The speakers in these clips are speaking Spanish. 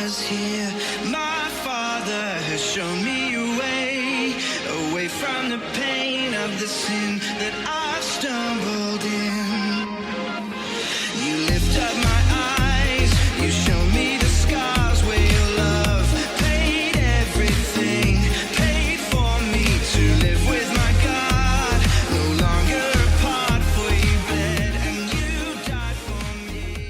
was here. My Father has shown me a way, away from the pain of the sin that I've stumbled in. You lift up my eyes, you show me the scars where your love paid everything, paid for me to live with my God, no longer apart, for you bled and you died for me.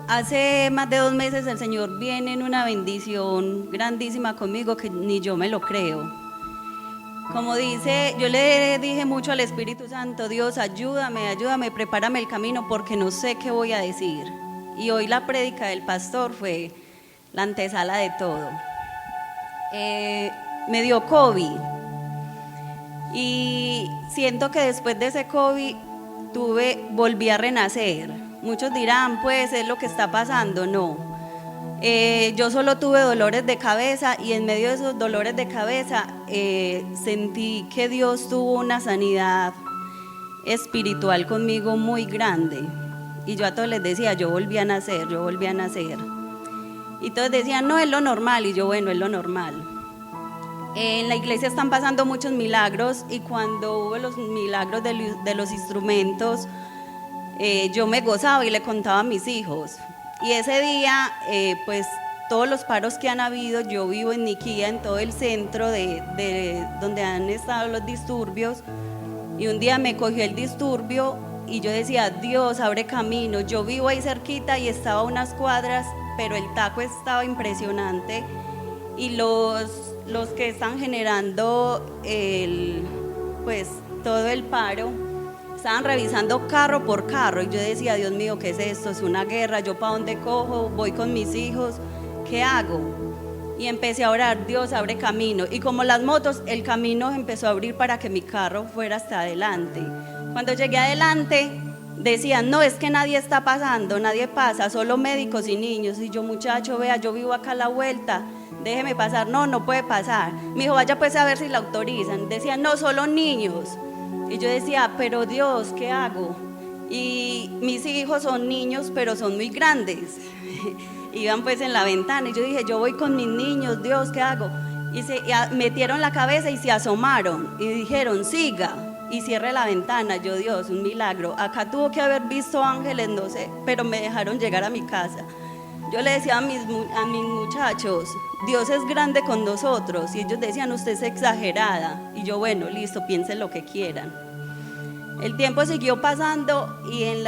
Hace más de 2 meses el Señor viene en una bendición grandísima conmigo que ni yo me lo creo. Como dice, yo le dije mucho al Espíritu Santo: Dios, ayúdame, ayúdame, prepárame el camino porque no sé qué voy a decir. Y hoy la prédica del pastor fue la antesala de todo. Me dio COVID y siento que después de ese COVID volví a renacer. Muchos dirán, pues es lo que está pasando. No, yo solo tuve dolores de cabeza y en medio de esos dolores de cabeza sentí que Dios tuvo una sanidad espiritual conmigo muy grande. Y yo a todos les decía, yo volví a nacer, yo volví a nacer. Y todos decían, no, es lo normal. Y yo, bueno, es lo normal. En la iglesia están pasando muchos milagros y cuando hubo los milagros de los instrumentos, yo me gozaba y le contaba a mis hijos. Y ese día, pues todos los paros que han habido, yo vivo en Niquía, en todo el centro de donde han estado los disturbios, y un día me cogió el disturbio y yo decía, Dios, abre camino. Yo vivo ahí cerquita y estaba a unas cuadras, pero el taco estaba impresionante y los que están generando pues todo el paro estaban revisando carro por carro y yo decía, Dios mío, ¿qué es esto? Es una guerra, ¿yo para dónde cojo? Voy con mis hijos, ¿qué hago? Y empecé a orar, Dios, abre camino. Y como las motos, el camino empezó a abrir para que mi carro fuera hasta adelante. Cuando llegué adelante, decían, no, es que nadie está pasando, nadie pasa, solo médicos y niños. Y yo, muchacho, vea, yo vivo acá a la vuelta, déjeme pasar. No, no puede pasar. Me dijo, vaya pues a ver si la autorizan. Decían, no, solo niños. Y yo decía, pero Dios, ¿qué hago? Y mis hijos son niños, pero son muy grandes. Iban pues en la ventana y yo dije, yo voy con mis niños, Dios, ¿qué hago? Y metieron la cabeza y se asomaron y dijeron, siga y cierre la ventana. Yo, Dios, un milagro. Acá tuvo que haber visto ángeles, no sé, pero me dejaron llegar a mi casa. Yo le decía a mis muchachos, Dios es grande con nosotros. Y ellos decían, usted es exagerada. Y yo, bueno, listo, piensen lo que quieran. El tiempo siguió pasando y en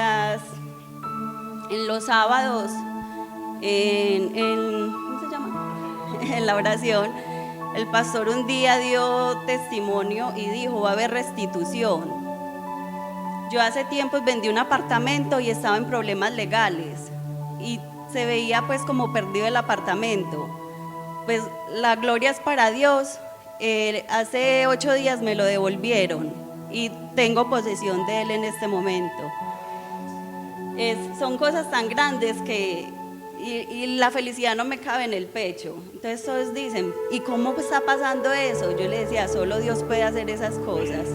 los sábados, ¿cómo se llama? En la oración, el pastor un día dio testimonio y dijo, va a haber restitución. Yo hace tiempo vendí un apartamento y estaba en problemas legales y se veía pues como perdido el apartamento. Pues la gloria es para Dios. Hace 8 días me lo devolvieron y tengo posesión de él en este momento. Son cosas tan grandes que y la felicidad no me cabe en el pecho. Entonces todos dicen, ¿y cómo está pasando eso? Yo le decía, solo Dios puede hacer esas cosas.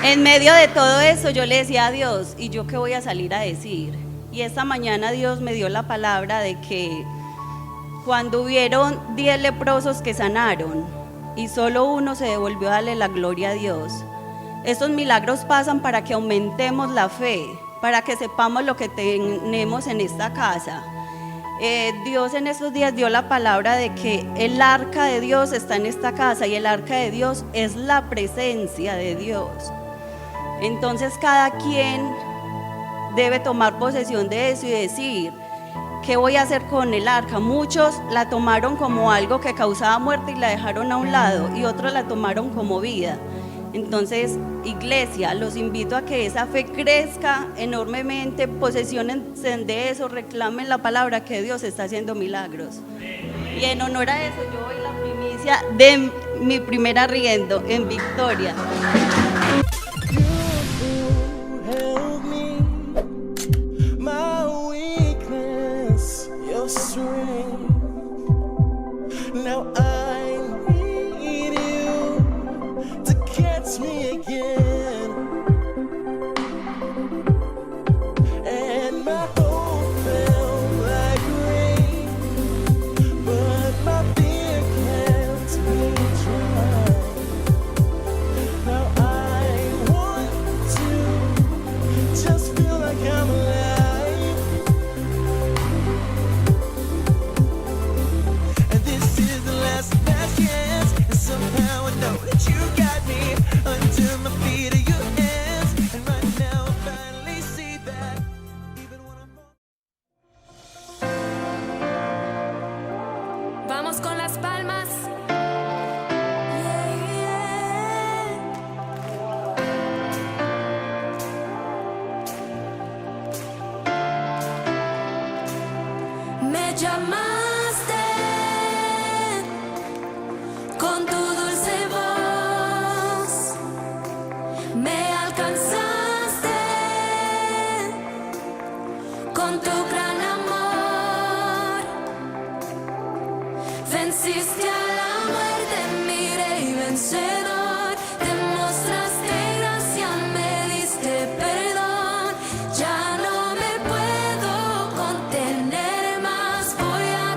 En medio de todo eso yo le decía a Dios, ¿y yo qué voy a salir a decir? Y esta mañana Dios me dio la palabra de que cuando hubieron 10 leprosos que sanaron y solo uno se devolvió a darle la gloria a Dios. Estos milagros pasan para que aumentemos la fe, para que sepamos lo que tenemos en esta casa. Dios en estos días dio la palabra de que el arca de Dios está en esta casa y el arca de Dios es la presencia de Dios. Entonces cada quien debe tomar posesión de eso y decir, ¿qué voy a hacer con el arca? Muchos la tomaron como algo que causaba muerte y la dejaron a un lado, y otros la tomaron como vida. Entonces, iglesia, los invito a que esa fe crezca enormemente, posesionense de eso, reclamen la palabra que Dios está haciendo milagros. Y en honor a eso, yo doy la primicia de mi primer arriendo en Victoria. Now I need you to catch me again. llamaste con tu dulce voz, me alcanzaste con tu gran amor, venciste a la muerte, mi rey vencedor, demostraste gracia, me diste perdón, ya no me puedo contener más, voy a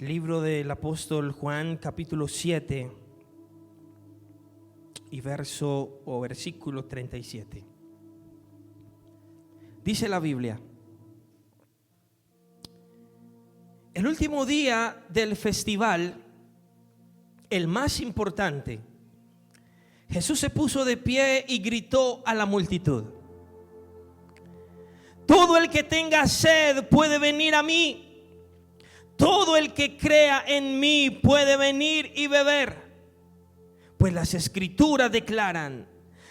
Libro del apóstol Juan, capítulo 7 y versículo 37. Dice la Biblia: el último día del festival, el más importante, Jesús se puso de pie y gritó a la multitud: todo el que tenga sed puede venir a mí. Todo el que crea en mí puede venir y beber. Pues las escrituras declaran: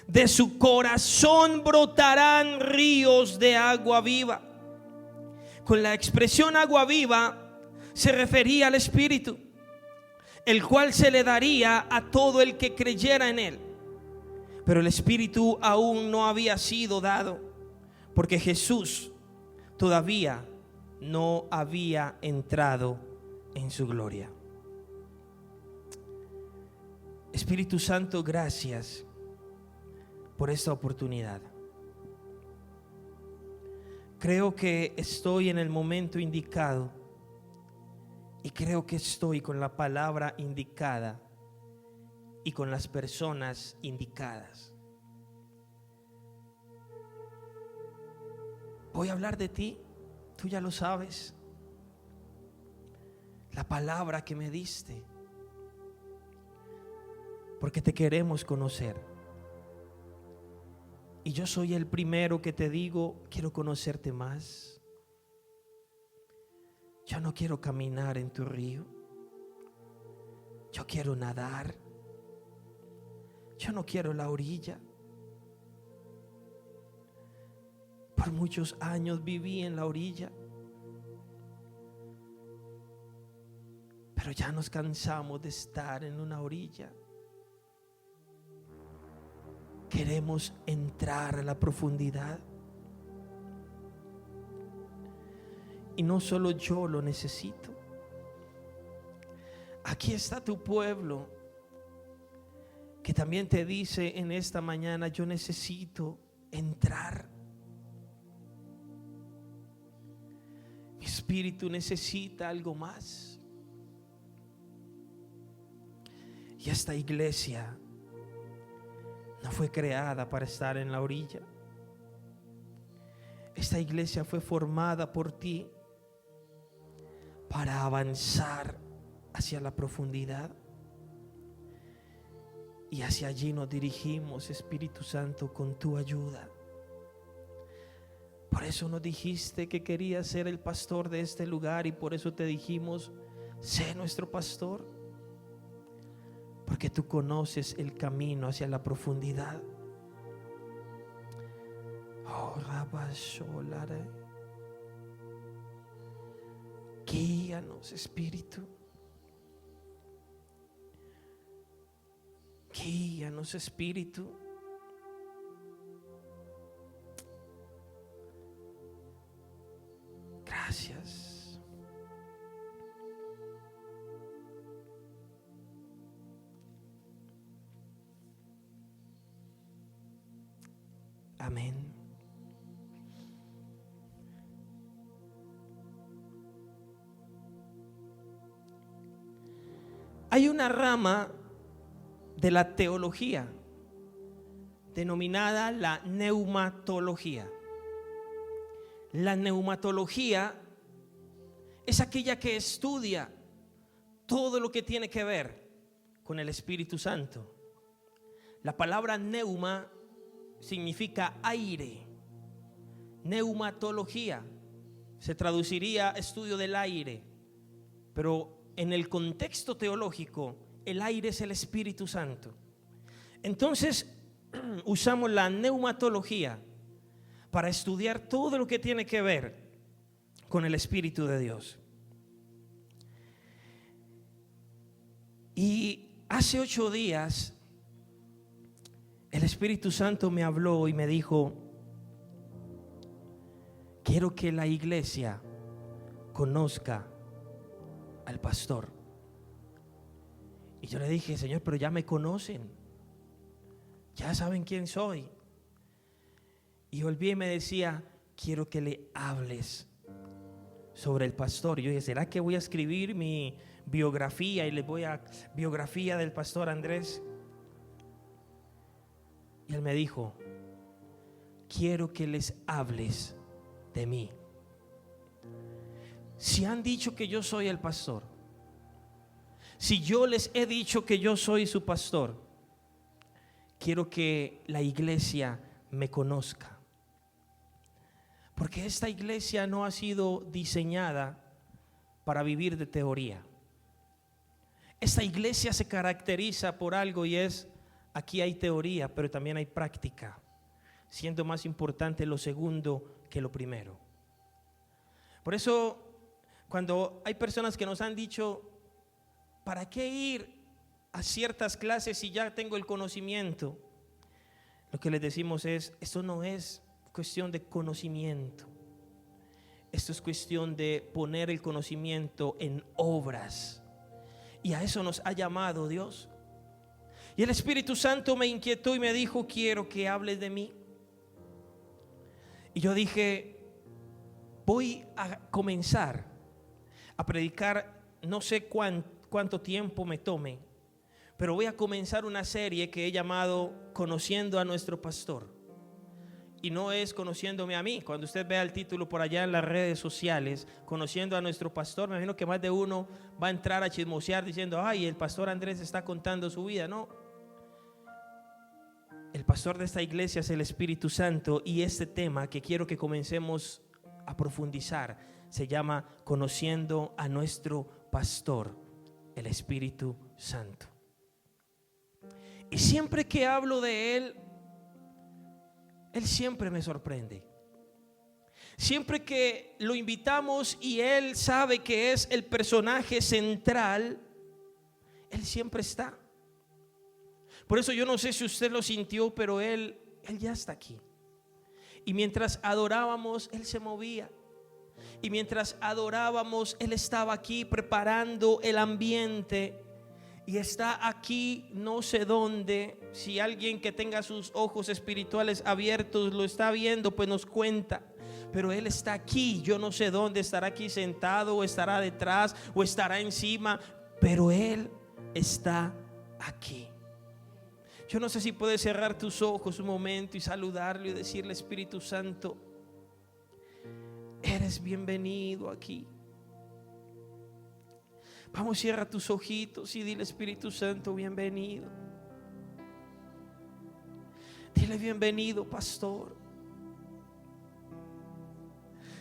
de su corazón brotarán ríos de agua viva. Con la expresión agua viva se refería al Espíritu, el cual se le daría a todo el que creyera en él. Pero el Espíritu aún no había sido dado, porque Jesús todavía no había entrado en su gloria. Espíritu Santo, gracias por esta oportunidad. Creo que estoy en el momento indicado y creo que estoy con la palabra indicada y con las personas indicadas. Voy a hablar de ti. Tú ya lo sabes, la palabra que me diste, porque te queremos conocer. Y yo soy el primero que te digo: quiero conocerte más. Yo no quiero caminar en tu río, yo quiero nadar. Yo no quiero la orilla. Por muchos años viví en la orilla, pero ya nos cansamos de estar en una orilla. Queremos entrar a la profundidad. Y no solo yo lo necesito. Aquí está tu pueblo, que también te dice en esta mañana: yo necesito entrar. Mi espíritu necesita algo más. Y esta iglesia no fue creada para estar en la orilla. Esta iglesia fue formada por ti para avanzar hacia la profundidad. Y hacia allí nos dirigimos, Espíritu Santo, con tu ayuda. Por eso nos dijiste que querías ser el pastor de este lugar, y por eso te dijimos: sé nuestro pastor, porque tú conoces el camino hacia la profundidad. Oh, Rabasholare, guíanos, Espíritu. Guíanos, Espíritu. Gracias. Amén. Hay una rama de la teología denominada la neumatología. La neumatología es aquella que estudia todo lo que tiene que ver con el Espíritu Santo. La palabra neuma significa aire. Neumatología se traduciría estudio del aire, pero en el contexto teológico el aire es el Espíritu Santo. Entonces usamos la neumatología para estudiar todo lo que tiene que ver con el Espíritu de Dios. Y hace 8 días el Espíritu Santo me habló y me dijo: quiero que la iglesia conozca al pastor. Y yo le dije: Señor, pero ya me conocen, ya saben quién soy. Y volví y me decía: quiero que le hables sobre el pastor. Y yo dije, ¿será que voy a escribir mi biografía y les voy a biografía del pastor Andrés? Y él me dijo, quiero que les hables de mí. Si han dicho que yo soy el pastor, si yo les he dicho que yo soy su pastor, quiero que la iglesia me conozca. Porque esta iglesia no ha sido diseñada para vivir de teoría. Esta iglesia se caracteriza por algo y es, aquí hay teoría, pero también hay práctica, siendo más importante lo segundo que lo primero. Por eso, cuando hay personas que nos han dicho, ¿para qué ir a ciertas clases si ya tengo el conocimiento? Lo que les decimos es, esto no es cuestión de conocimiento. Esto es cuestión de poner el conocimiento en obras. Y a eso nos ha llamado Dios. Y el Espíritu Santo me inquietó y me dijo, quiero que hables de mí. Y yo dije, voy a comenzar a predicar, no sé cuánto tiempo me tome, pero voy a comenzar una serie que he llamado Conociendo a nuestro pastor. Y no es conociéndome a mí. Cuando usted vea el título por allá en las redes sociales, Conociendo a nuestro pastor, me imagino que más de uno va a entrar a chismosear diciendo, ay, el pastor Andrés está contando su vida. No, el pastor de esta iglesia es el Espíritu Santo, y este tema que quiero que comencemos a profundizar se llama Conociendo a nuestro pastor, el Espíritu Santo. Y siempre que hablo de Él siempre me sorprende. Siempre que lo invitamos y Él sabe que es el personaje central, Él siempre está. Por eso yo no sé si usted lo sintió, pero Él ya está aquí. Y mientras adorábamos, Él se movía. Y mientras adorábamos, Él estaba aquí preparando el ambiente. Y está aquí, no sé dónde. Si alguien que tenga sus ojos espirituales abiertos lo está viendo, pues nos cuenta. Pero Él está aquí, yo no sé dónde. Estará aquí sentado, o estará detrás, o estará encima, pero Él está aquí. Yo no sé si puedes cerrar tus ojos un momento y saludarlo y decirle, Espíritu Santo, eres bienvenido aquí. Vamos, cierra tus ojitos y dile, Espíritu Santo, bienvenido. Dile, bienvenido, pastor.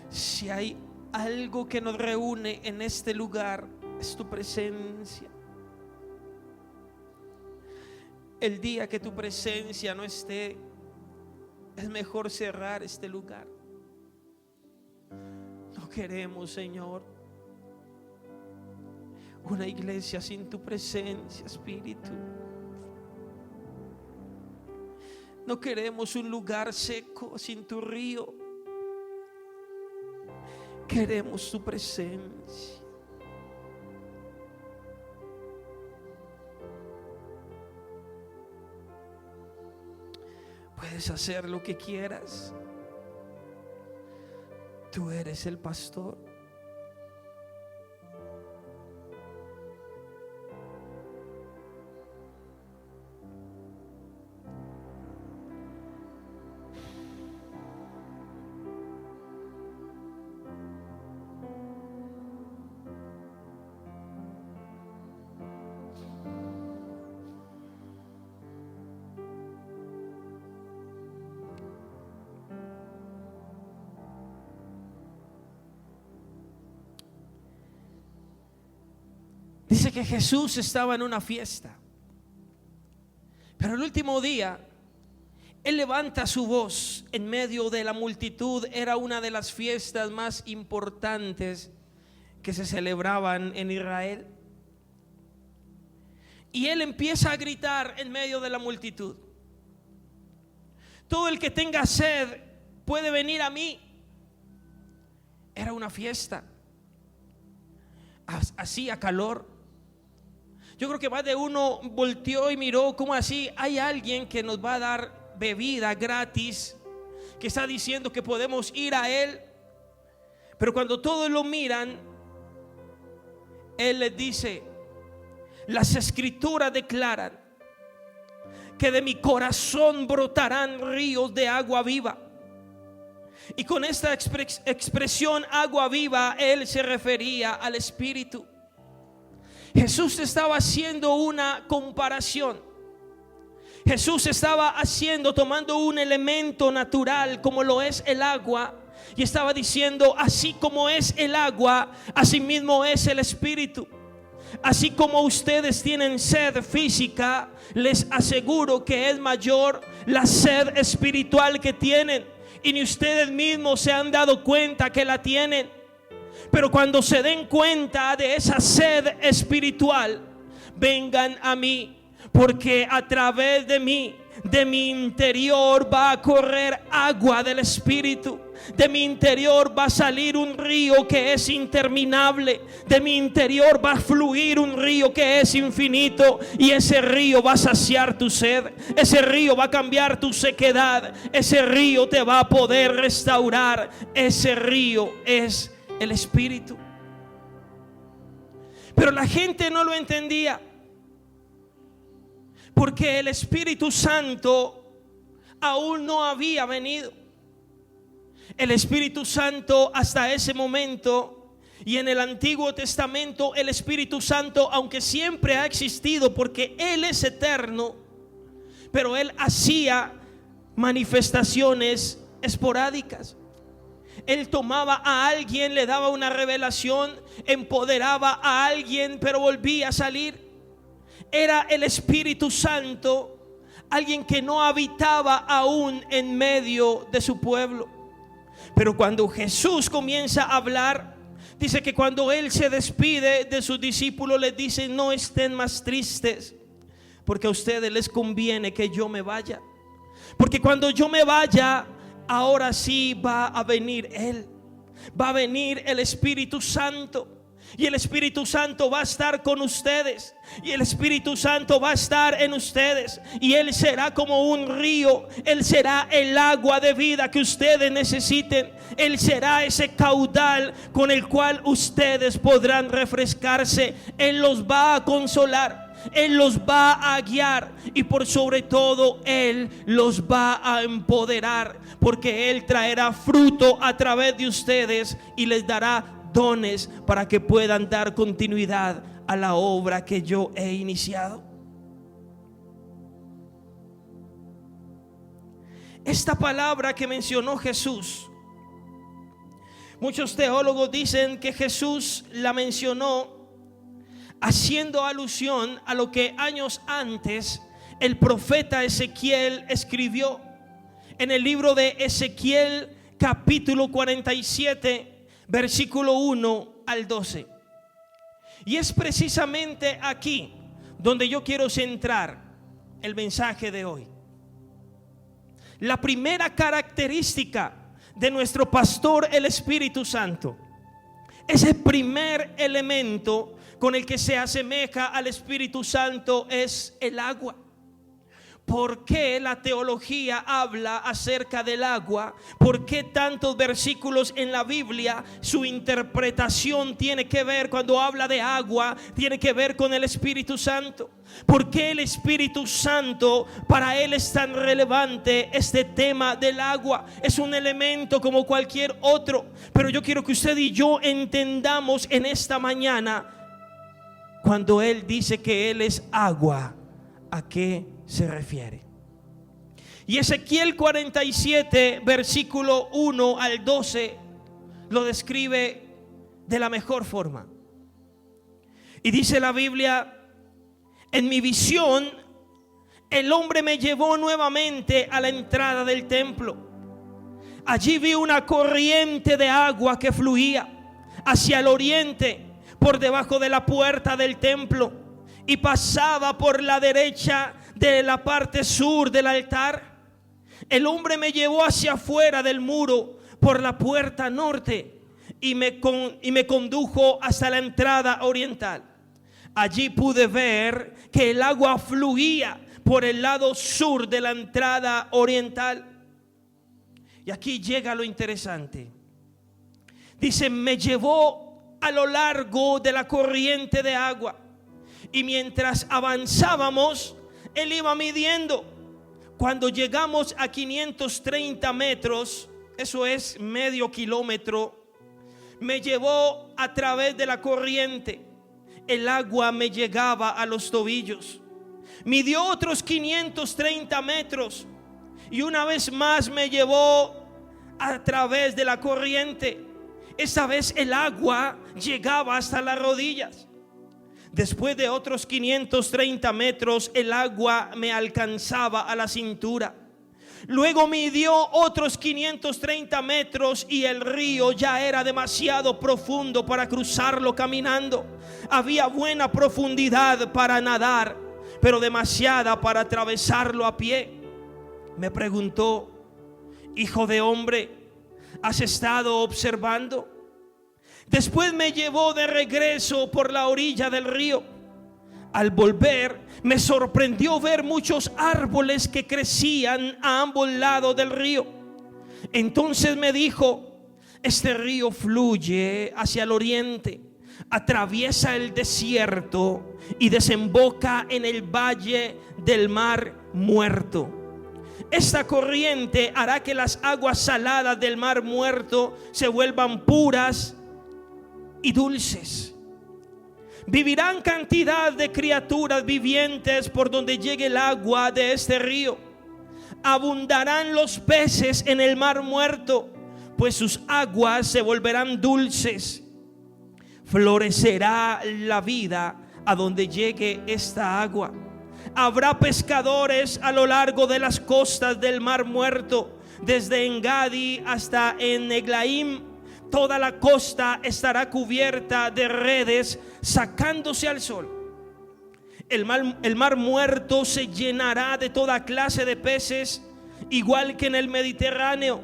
Si hay algo que nos reúne en este lugar, es tu presencia. El día que tu presencia no esté, es mejor cerrar este lugar. No queremos, Señor, una iglesia sin tu presencia, Espíritu. No queremos un lugar seco sin tu río. Queremos tu presencia. Puedes hacer lo que quieras. Tú eres el pastor. Dice que Jesús estaba en una fiesta, pero el último día Él levanta su voz en medio de la multitud. Era una de las fiestas más importantes que se celebraban en Israel. Y Él empieza a gritar en medio de la multitud: todo el que tenga sed puede venir a mí. Era una fiesta, hacía calor. Yo creo que más de uno volteó y miró, ¿cómo así? Hay alguien que nos va a dar bebida gratis, que está diciendo que podemos ir a Él. Pero cuando todos lo miran, Él les dice: las escrituras declaran que de mi corazón brotarán ríos de agua viva. Y con esta expresión agua viva, Él se refería al Espíritu. Jesús estaba haciendo una comparación. Jesús estaba tomando un elemento natural como lo es el agua, y estaba diciendo: así como es el agua, así mismo es el Espíritu. Así como ustedes tienen sed física, les aseguro que es mayor la sed espiritual que tienen, y ni ustedes mismos se han dado cuenta que la tienen. Pero cuando se den cuenta de esa sed espiritual, vengan a mí, porque a través de mí, de mi interior va a correr agua del Espíritu. De mi interior va a salir un río que es interminable. De mi interior va a fluir un río que es infinito. Y ese río va a saciar tu sed. Ese río va a cambiar tu sequedad. Ese río te va a poder restaurar. Ese río es el Espíritu. Pero la gente no lo entendía, porque el Espíritu Santo aún no había venido. El Espíritu Santo hasta ese momento, y en el Antiguo Testamento, el Espíritu Santo, aunque siempre ha existido porque Él es eterno, pero Él hacía manifestaciones esporádicas. Él tomaba a alguien, le daba una revelación, empoderaba a alguien, pero volvía a salir. Era el Espíritu Santo, alguien que no habitaba aún en medio de su pueblo. Pero cuando Jesús comienza a hablar, dice que cuando Él se despide de sus discípulos, les dice: no estén más tristes, porque a ustedes les conviene que yo me vaya. Porque cuando yo me vaya, ahora sí va a venir Él, va a venir el Espíritu Santo. Y el Espíritu Santo va a estar con ustedes, y el Espíritu Santo va a estar en ustedes, y Él será como un río. Él será el agua de vida que ustedes necesiten. Él será ese caudal con el cual ustedes podrán refrescarse. Él los va a consolar, Él los va a guiar, y por sobre todo Él los va a empoderar, porque Él traerá fruto a través de ustedes y les dará dones para que puedan dar continuidad a la obra que yo he iniciado. Esta palabra que mencionó Jesús, muchos teólogos dicen que Jesús la mencionó haciendo alusión a lo que años antes el profeta Ezequiel escribió en el libro de Ezequiel, capítulo 47, versículo 1 al 12. Y es precisamente aquí donde yo quiero centrar el mensaje de hoy. La primera característica de nuestro pastor, el Espíritu Santo, ese primer elemento con el que se asemeja al Espíritu Santo, es el agua. ¿Por qué la teología habla acerca del agua? ¿Por qué tantos versículos en la Biblia, su interpretación tiene que ver, cuando habla de agua, tiene que ver con el Espíritu Santo? ¿Por qué el Espíritu Santo, para Él es tan relevante este tema del agua? Es un elemento como cualquier otro, pero yo quiero que usted y yo entendamos en esta mañana, cuando Él dice que Él es agua, ¿a qué se refiere? Y Ezequiel 47, versículo 1 al 12, lo describe de la mejor forma. Y dice la Biblia: en mi visión, el hombre me llevó nuevamente a la entrada del templo. Allí vi una corriente de agua que fluía hacia el oriente por debajo de la puerta del templo, y pasaba por la derecha de la parte sur del altar. El hombre me llevó hacia afuera del muro por la puerta norte y me condujo hasta la entrada oriental. Allí pude ver que el agua fluía por el lado sur de la entrada oriental. Y aquí llega lo interesante. Dice, me llevó a lo largo de la corriente de agua. Y mientras avanzábamos, Él iba midiendo. Cuando llegamos a 530 metros, eso es medio kilómetro, me llevó a través de la corriente. El agua me llegaba a los tobillos. Midió otros 530 metros y una vez más me llevó a través de la corriente. Esa vez el agua llegaba hasta las rodillas. Después de otros 530 metros, el agua me alcanzaba a la cintura. Luego midió otros 530 metros y el río ya era demasiado profundo para cruzarlo caminando. Había buena profundidad para nadar, pero demasiada para atravesarlo a pie. Me preguntó, hijo de hombre, ¿has estado observando? Después me llevó de regreso por la orilla del río. Al volver, me sorprendió ver muchos árboles que crecían a ambos lados del río. Entonces me dijo, este río fluye hacia el oriente, atraviesa el desierto y desemboca en el valle del Mar Muerto. Esta corriente hará que las aguas saladas del Mar Muerto se vuelvan puras y dulces. Vivirán cantidad de criaturas vivientes por donde llegue el agua de este río. Abundarán los peces en el Mar Muerto, pues sus aguas se volverán dulces. Florecerá la vida a donde llegue esta agua. Habrá pescadores a lo largo de las costas del Mar Muerto, desde Engadi hasta en Eglaim. Toda la costa estará cubierta de redes sacándose al sol. El mar Muerto se llenará de toda clase de peces, igual que en el Mediterráneo.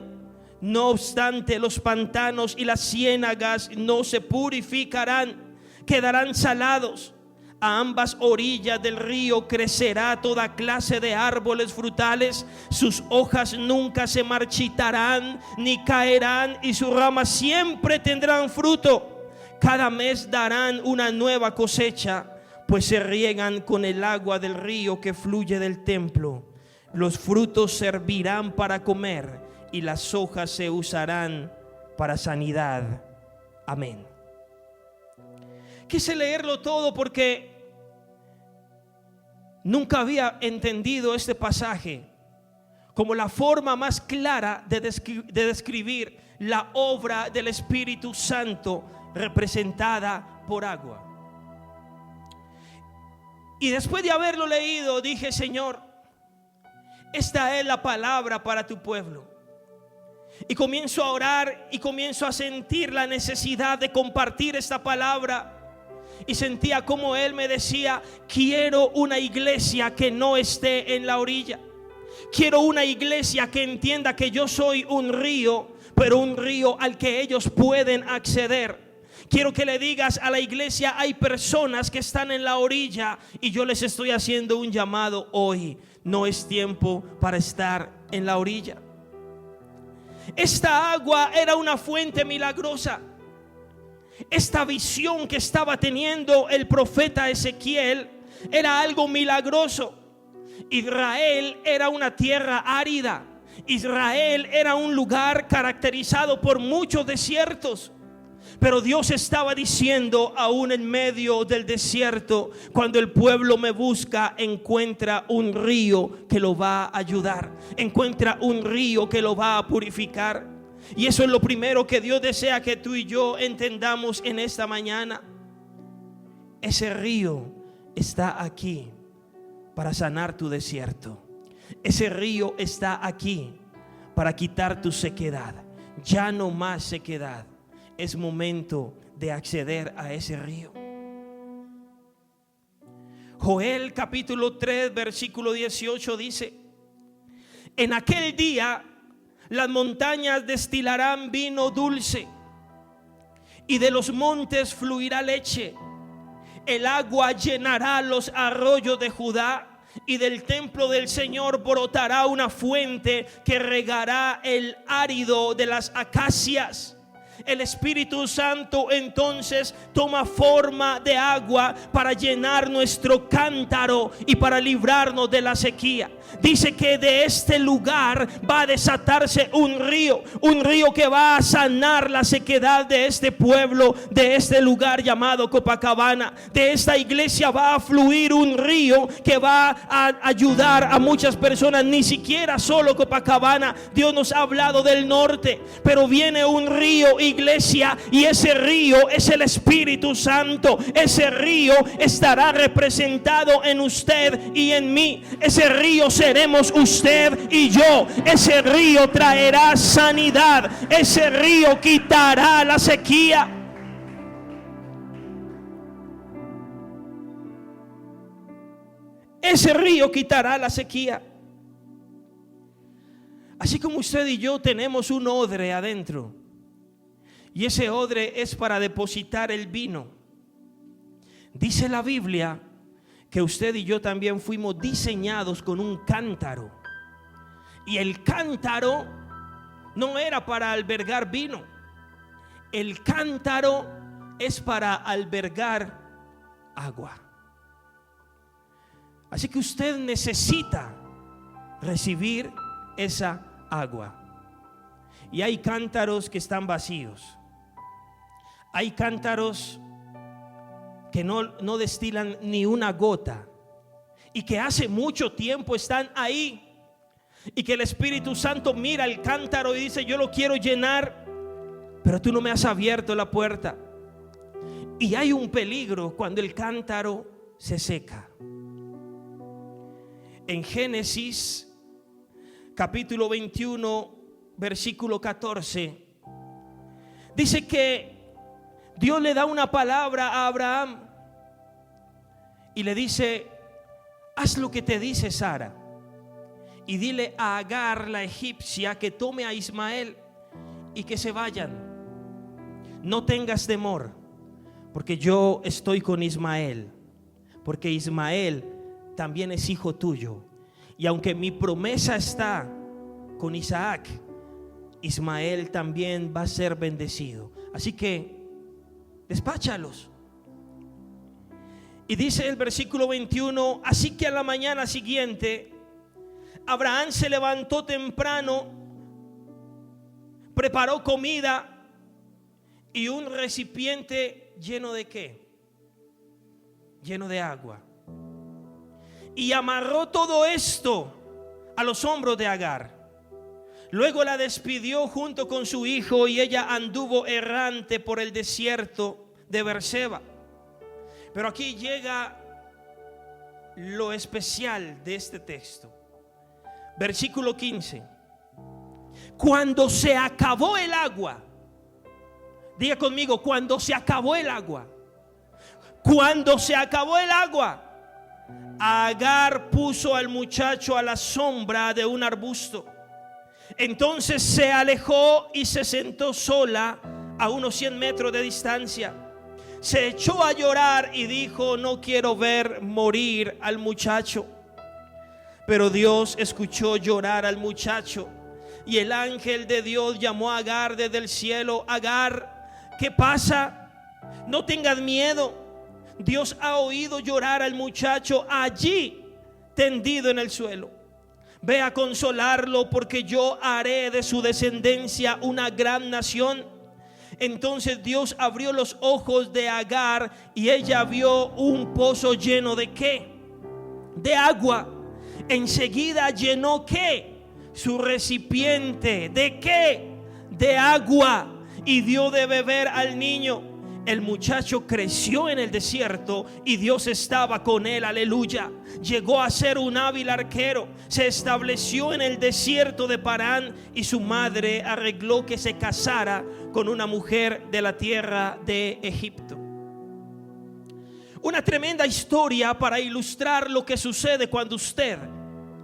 No obstante, los pantanos y las ciénagas no se purificarán, quedarán salados. A ambas orillas del río crecerá toda clase de árboles frutales. Sus hojas nunca se marchitarán ni caerán, y sus ramas siempre tendrán fruto. Cada mes darán una nueva cosecha, pues se riegan con el agua del río que fluye del templo. Los frutos servirán para comer y las hojas se usarán para sanidad. Amén. Quise leerlo todo porque nunca había entendido este pasaje como la forma más clara de describir la obra del Espíritu Santo representada por agua. Y después de haberlo leído dije, Señor, esta es la palabra para tu pueblo. Y comienzo a orar y comienzo a sentir la necesidad de compartir esta palabra. Y sentía como Él me decía, quiero una iglesia que no esté en la orilla. Quiero una iglesia que entienda que yo soy un río, pero un río al que ellos pueden acceder. Quiero que le digas a la iglesia, hay personas que están en la orilla y yo les estoy haciendo un llamado hoy. No es tiempo para estar en la orilla. Esta agua era una fuente milagrosa. Esta visión que estaba teniendo el profeta Ezequiel era algo milagroso. Israel era una tierra árida. Israel era un lugar caracterizado por muchos desiertos. Pero Dios estaba diciendo, aún en medio del desierto, cuando el pueblo me busca, encuentra un río que lo va a ayudar. Encuentra un río que lo va a purificar. Y eso es lo primero que Dios desea que tú y yo entendamos en esta mañana. Ese río está aquí para sanar tu desierto. Ese río está aquí para quitar tu sequedad. Ya no más sequedad. Es momento de acceder a ese río. Joel capítulo 3 versículo 18 dice: en aquel día las montañas destilarán vino dulce y de los montes fluirá leche. El agua llenará los arroyos de Judá y del templo del Señor brotará una fuente que regará el árido de las acacias. el Espíritu Santo entonces toma forma de agua para llenar nuestro cántaro y para librarnos de la sequía. Dice que de este lugar va a desatarse un río que va a sanar la sequedad de este pueblo, de este lugar llamado Copacabana. De esta iglesia va a fluir un río que va a ayudar a muchas personas. Ni siquiera solo Copacabana, Dios nos ha hablado del norte, pero viene un río, iglesia, y ese río es el Espíritu Santo. Ese río estará representado en usted y en mí. Ese río seremos usted y yo. Ese río traerá sanidad. Ese río quitará la sequía. Ese río quitará la sequía. Así como usted y yo tenemos un odre adentro, y ese odre es para depositar el vino. Dice la Biblia que usted y yo también fuimos diseñados con un cántaro. Y el cántaro no era para albergar vino. El cántaro es para albergar agua. Así que usted necesita recibir esa agua. Y hay cántaros que están vacíos. Hay cántaros que no destilan ni una gota, y que hace mucho tiempo están ahí, y que el Espíritu Santo mira el cántaro y dice: yo lo quiero llenar, pero tú no me has abierto la puerta. Y hay un peligro cuando el cántaro se seca. En Génesis capítulo 21 versículo 14 dice que Dios le da una palabra a Abraham y le dice: haz lo que te dice Sara y dile a Agar la egipcia que tome a Ismael y que se vayan. No tengas temor, porque yo estoy con Ismael, porque Ismael también es hijo tuyo. Y aunque mi promesa está con Isaac, Ismael también va a ser bendecido. Así que despáchalos. Y dice el versículo 21: así que a la mañana siguiente Abraham se levantó temprano, preparó comida y un recipiente lleno de ¿qué? Lleno de agua. Y amarró todo esto a los hombros de Agar. Luego la despidió junto con su hijo y ella anduvo errante por el desierto de Berseba. Pero aquí llega lo especial de este texto. Versículo 15. Cuando se acabó el agua, diga conmigo: cuando se acabó el agua. Cuando se acabó el agua, Agar puso al muchacho a la sombra de un arbusto. Entonces se alejó y se sentó sola a unos 100 metros de distancia. Se echó a llorar y dijo: no quiero ver morir al muchacho. Pero Dios escuchó llorar al muchacho, y el ángel de Dios llamó a Agar desde el cielo: Agar, ¿qué pasa? No tengas miedo. Dios ha oído llorar al muchacho allí tendido en el suelo. Ve a consolarlo, porque yo haré de su descendencia una gran nación. Entonces Dios abrió los ojos de Agar y ella vio un pozo lleno de ¿qué? De agua. Enseguida llenó ¿qué? Su recipiente de ¿qué? De agua, y dio de beber al niño. El muchacho creció en el desierto y Dios estaba con él, aleluya. Llegó a ser un hábil arquero. Se estableció en el desierto de Parán, y su madre arregló que se casara con una mujer de la tierra de Egipto. Una tremenda historia para ilustrar lo que sucede cuando usted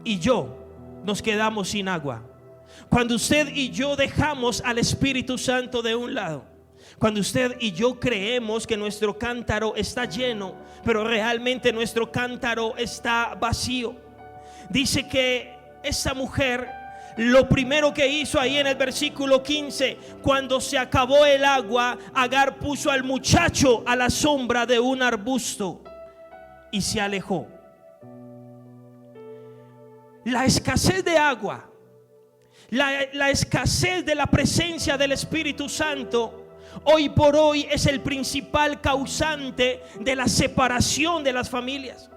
y yo nos quedamos sin agua. Cuando usted y yo dejamos al Espíritu Santo de un lado. Cuando usted y yo creemos que nuestro cántaro está lleno, pero realmente nuestro cántaro está vacío. Dice que esta mujer Lo primero que hizo ahí en el versículo 15, cuando se acabó el agua, Agar puso al muchacho a la sombra de un arbusto y se alejó. La escasez de agua, la escasez de la presencia del Espíritu Santo, hoy por hoy es el principal causante de la separación de las familias.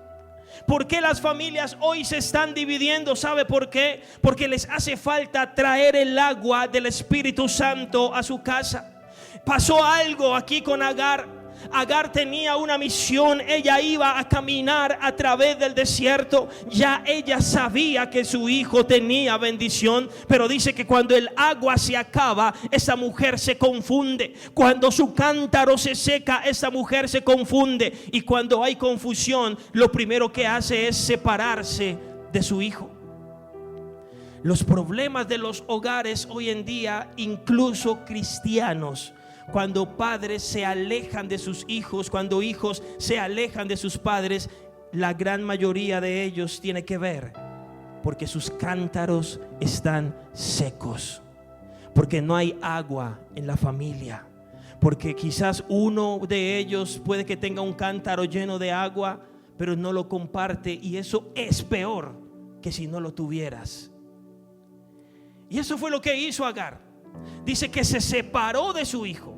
¿Por qué las familias hoy se están dividiendo? ¿Sabe por qué? Porque les hace falta traer el agua del Espíritu Santo a su casa. Pasó algo aquí con Agar. Agar tenía una misión. Ella iba a caminar a través del desierto. Ya ella sabía que su hijo tenía bendición, pero dice que cuando el agua se acaba, esa mujer se confunde. Cuando su cántaro se seca, esa mujer se confunde. Y cuando hay confusión, lo primero que hace es separarse de su hijo. Los problemas de los hogares hoy en día, incluso cristianos, cuando padres se alejan de sus hijos, cuando hijos se alejan de sus padres, la gran mayoría de ellos tiene que ver porque sus cántaros están secos, porque no hay agua en la familia, porque quizás uno de ellos puede que tenga un cántaro lleno de agua, pero no lo comparte, y eso es peor que si no lo tuvieras. Y eso fue lo que hizo Agar. Dice que se separó de su hijo.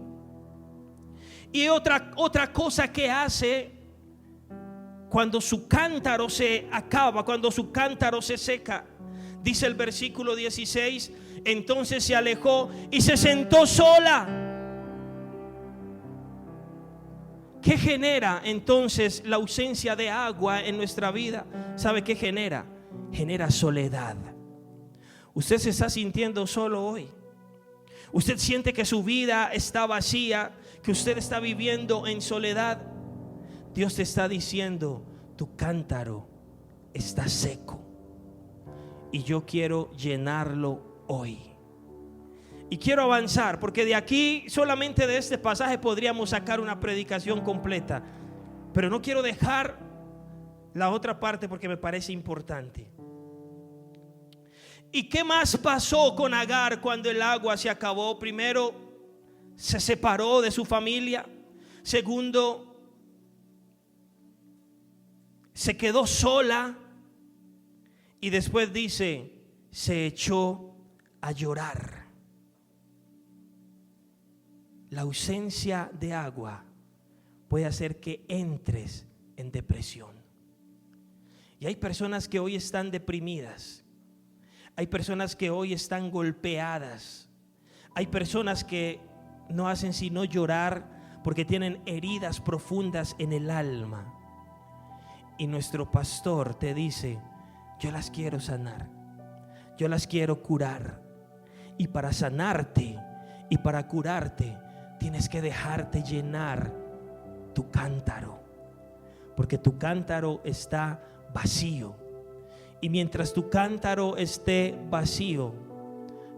Y otra cosa que hace cuando su cántaro se acaba, cuando su cántaro se seca, dice el versículo 16, entonces se alejó y se sentó sola. ¿Qué genera entonces la ausencia de agua en nuestra vida? ¿Sabe qué genera? Genera soledad. Usted se está sintiendo solo hoy. Usted siente que su vida está vacía, que usted está viviendo en soledad. Dios te está diciendo: tu cántaro está seco y yo quiero llenarlo hoy. Y quiero avanzar, porque de aquí, solamente de este pasaje, podríamos sacar una predicación completa, pero no quiero dejar la otra parte porque me parece importante. ¿Y qué más pasó con Agar cuando el agua se acabó? Primero, se separó de su familia. Segundo, se quedó sola. Y después dice, se echó a llorar. La ausencia de agua puede hacer que entres en depresión. Y hay personas que hoy están deprimidas. Hay personas que hoy están golpeadas. Hay personas que no hacen sino llorar porque tienen heridas profundas en el alma. Y nuestro pastor te dice: yo las quiero sanar, yo las quiero curar. Y para sanarte y para curarte, tienes que dejarte llenar tu cántaro, porque tu cántaro está vacío. Y mientras tu cántaro esté vacío,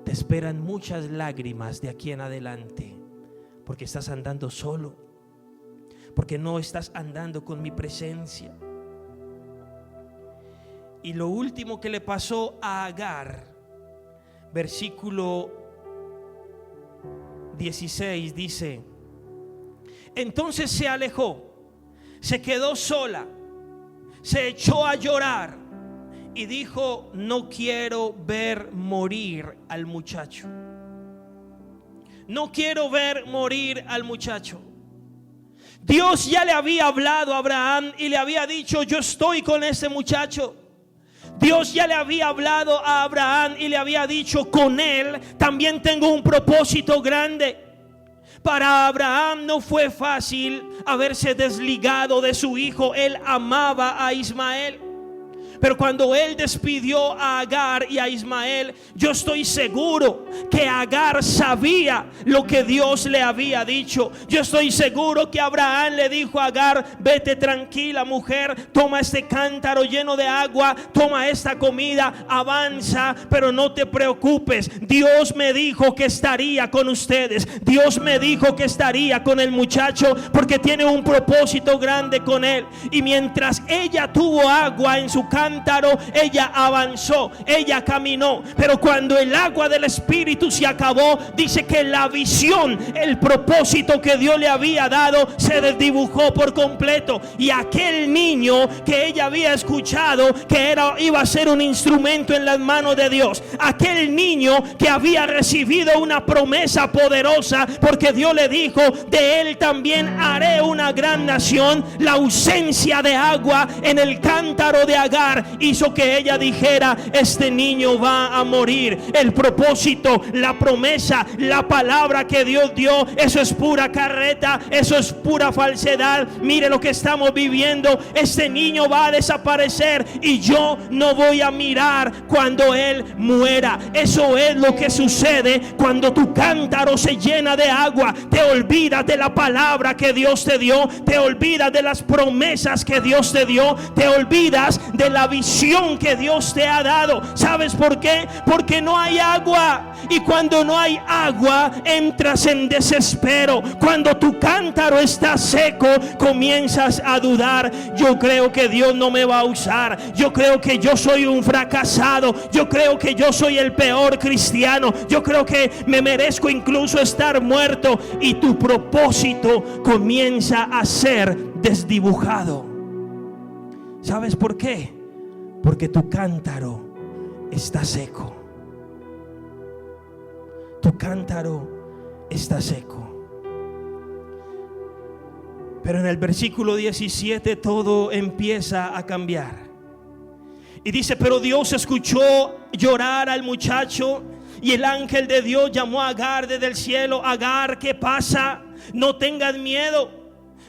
te esperan muchas lágrimas de aquí en adelante, porque estás andando solo, porque no estás andando con mi presencia. Y lo último que le pasó a Agar, versículo 16 dice: entonces se alejó, se quedó sola, se echó a llorar y dijo: no quiero ver morir al muchacho. No quiero ver morir al muchacho. Dios ya le había hablado a Abraham y le había dicho: yo estoy con ese muchacho. Dios ya le había hablado a Abraham y le había dicho: con él también tengo un propósito grande. Para Abraham no fue fácil haberse desligado de su hijo. Él amaba a Ismael. Pero cuando él despidió a Agar y a Ismael, yo estoy seguro que Agar sabía lo que Dios le había dicho. Yo estoy seguro que Abraham le dijo a Agar: vete tranquila, mujer, toma este cántaro lleno de agua, toma esta comida, avanza, pero no te preocupes. Dios me dijo que estaría con ustedes. Dios me dijo que estaría con el muchacho porque tiene un propósito grande con él. Y mientras ella tuvo agua en su cántaro, cántaro, ella avanzó, ella caminó. Pero cuando el agua del Espíritu se acabó, dice que la visión, el propósito que Dios le había dado, se desdibujó por completo. Y aquel niño que ella había escuchado que iba a ser un instrumento en las manos de Dios, aquel niño que había recibido una promesa poderosa, porque Dios le dijo: de él también haré una gran nación. La ausencia de agua en el cántaro de Agar hizo que ella dijera: este niño va a morir. El propósito, la promesa, la palabra que Dios dio, eso es pura carreta, eso es pura falsedad. Mire lo que estamos viviendo. Este niño va a desaparecer y yo no voy a mirar cuando él muera. Eso es lo que sucede cuando tu cántaro se llena de agua. Te olvidas de la palabra que Dios te dio, te olvidas de las promesas que Dios te dio, te olvidas de la visión que Dios te ha dado. ¿Sabes por qué? Porque no hay agua. Y cuando no hay agua, entras en desespero. Cuando tu cántaro está seco, comienzas a dudar: yo creo que Dios no me va a usar, yo creo que yo soy un fracasado, yo creo que yo soy el peor cristiano, yo creo que me merezco incluso estar muerto. Y tu propósito comienza a ser desdibujado. ¿Sabes por qué? Porque tu cántaro está seco. Tu cántaro está seco. Pero en el versículo 17 todo empieza a cambiar. Y dice: pero Dios escuchó llorar al muchacho, y el ángel de Dios llamó a Agar desde el cielo: Agar, ¿qué pasa? No tengas miedo.